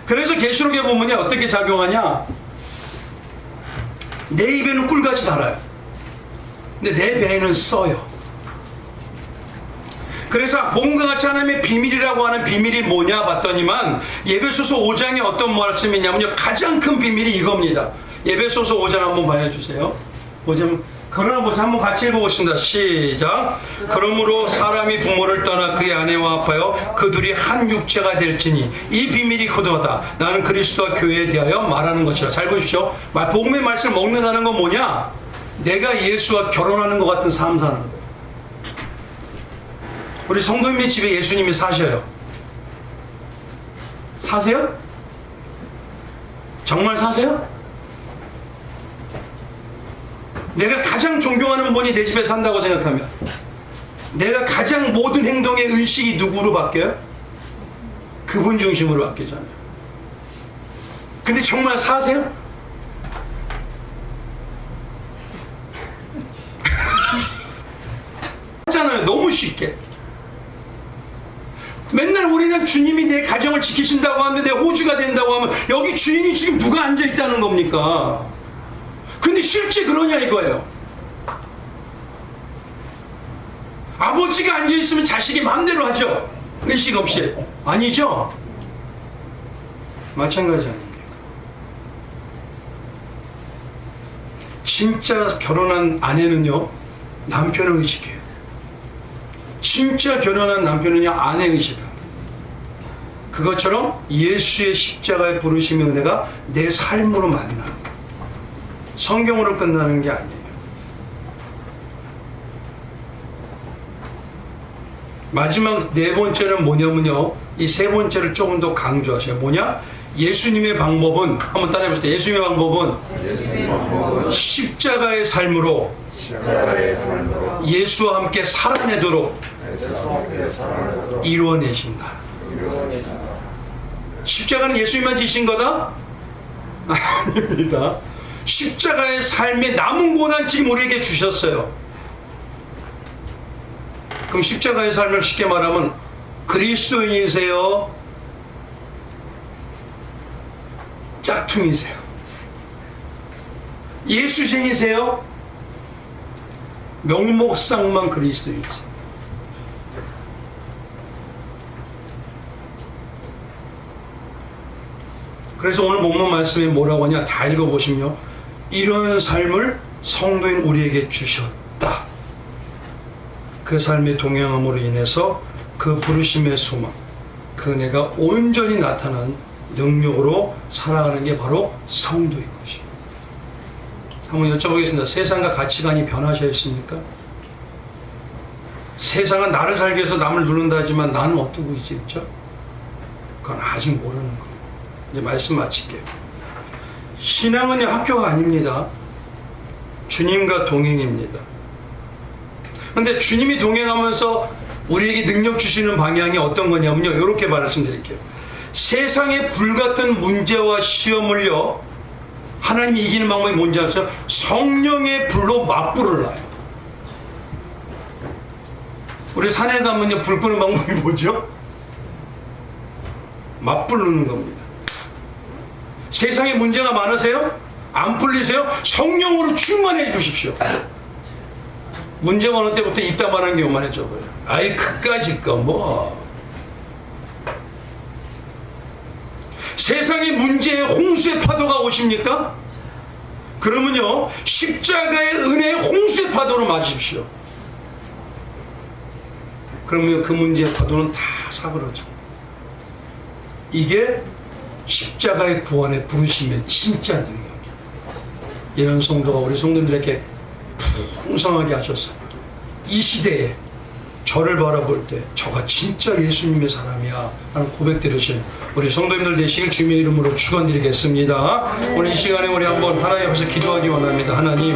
그래서 계시록에 보면 어떻게 작용하냐? 내 입에는 꿀같이 달아요. 근데 내 배에는 써요. 그래서 복음과 같이 하나님의 비밀이라고 하는 비밀이 뭐냐 봤더니만 에베소서 5장에 어떤 말씀이 있냐면요, 가장 큰 비밀이 이겁니다. 에베소서 5장 한번 봐주세요. 5장 그러나 보세요. 한번 같이 읽어보겠습니다. 시작. 그러므로 사람이 부모를 떠나 그의 아내와 합하여 그 둘이 한 육체가 될지니 이 비밀이 거듭하다. 나는 그리스도와 교회에 대하여 말하는 것이라. 잘 보십시오. 복음의 말씀을 먹는다는 건 뭐냐? 내가 예수와 결혼하는 것 같은 삶 사는 거예요. 우리 성도님의 집에 예수님이 사셔요. 사세요? 정말 사세요? 내가 가장 존경하는 분이 내 집에 산다고 생각하면 내가 가장 모든 행동의 의식이 누구로 바뀌어요? 그분 중심으로 바뀌잖아요. 근데 정말 사세요? 하잖아요. 너무 쉽게. 맨날 우리는 주님이 내 가정을 지키신다고 하면 내 호주가 된다고 하면 여기 주인이 지금 누가 앉아있다는 겁니까? 근데 실제 그러냐 이거예요. 아버지가 앉아있으면 자식이 마음대로 하죠. 의식 없이. 아니죠? 마찬가지 아닙니까? 진짜 결혼한 아내는요, 남편을 의식해요. 진짜 결혼한 남편은요, 아내 의식합니다. 그것처럼 예수의 십자가의 부르심의 은혜가 내 삶으로 만나. 성경으로 끝나는 게 아니에요. 마지막 네 번째는 뭐냐면요, 이 세 번째를 조금 더 강조하셔요. 뭐냐? 예수님의 방법은, 한번 따라해보세요. 예수님의 방법은 십자가의 삶으로 예수와 함께 살아내도록 이루어내신다. 십자가는 예수님만 지신 거다? 아닙니다. 십자가의 삶의 남은 고난 지금 우리에게 주셨어요. 그럼 십자가의 삶을 쉽게 말하면 그리스도인이세요? 짝퉁이세요? 예수쟁이세요? 명목상만 그리스도인이세요? 그래서 오늘 본문 말씀이 뭐라고 하냐, 다 읽어보시면요, 이런 삶을 성도인 우리에게 주셨다. 그 삶의 동행함으로 인해서 그 부르심의 소망, 그 은혜가 온전히 나타난 능력으로 살아가는 게 바로 성도인 것입니다. 한번 여쭤보겠습니다. 세상과 가치관이 변하셨습니까? 세상은 나를 살기 위해서 남을 누른다 하지만 나는 어떻고 있지, 그렇죠? 그건 아직 모르는 겁니다. 이제 말씀 마칠게요. 신앙은 학교가 아닙니다. 주님과 동행입니다. 그런데 주님이 동행하면서 우리에게 능력 주시는 방향이 어떤 거냐면요, 이렇게 말씀드릴게요. 세상의 불같은 문제와 시험을요, 하나님이 이기는 방법이 뭔지 아세요? 성령의 불로 맞불을 놔요. 우리 산에 가면요, 불 끄는 방법이 뭐죠? 맞불 넣는 겁니다. 세상에 문제가 많으세요? 안 풀리세요? 성령으로 충만해 주십시오. 문제가 어느 때부터 입다만한 게 요만해져 버려요. 아이 그까짓 거 뭐. 세상의 문제에 홍수의 파도가 오십니까? 그러면요, 십자가의 은혜의 홍수의 파도로 맞으십시오. 그러면 그 문제의 파도는 다 사그러져. 이게 십자가의 구원의 부르심의 진짜 능력이에요. 이런 성도가 우리 성도들에게 풍성하게 하셨어요. 이 시대에 저를 바라볼 때 저가 진짜 예수님의 사람이야 하는 고백 들으시는 우리 성도님들 되시길 주님의 이름으로 축원드리겠습니다. 오늘 이 시간에 우리 한번 하나님 앞에서 기도하기 원합니다. 하나님,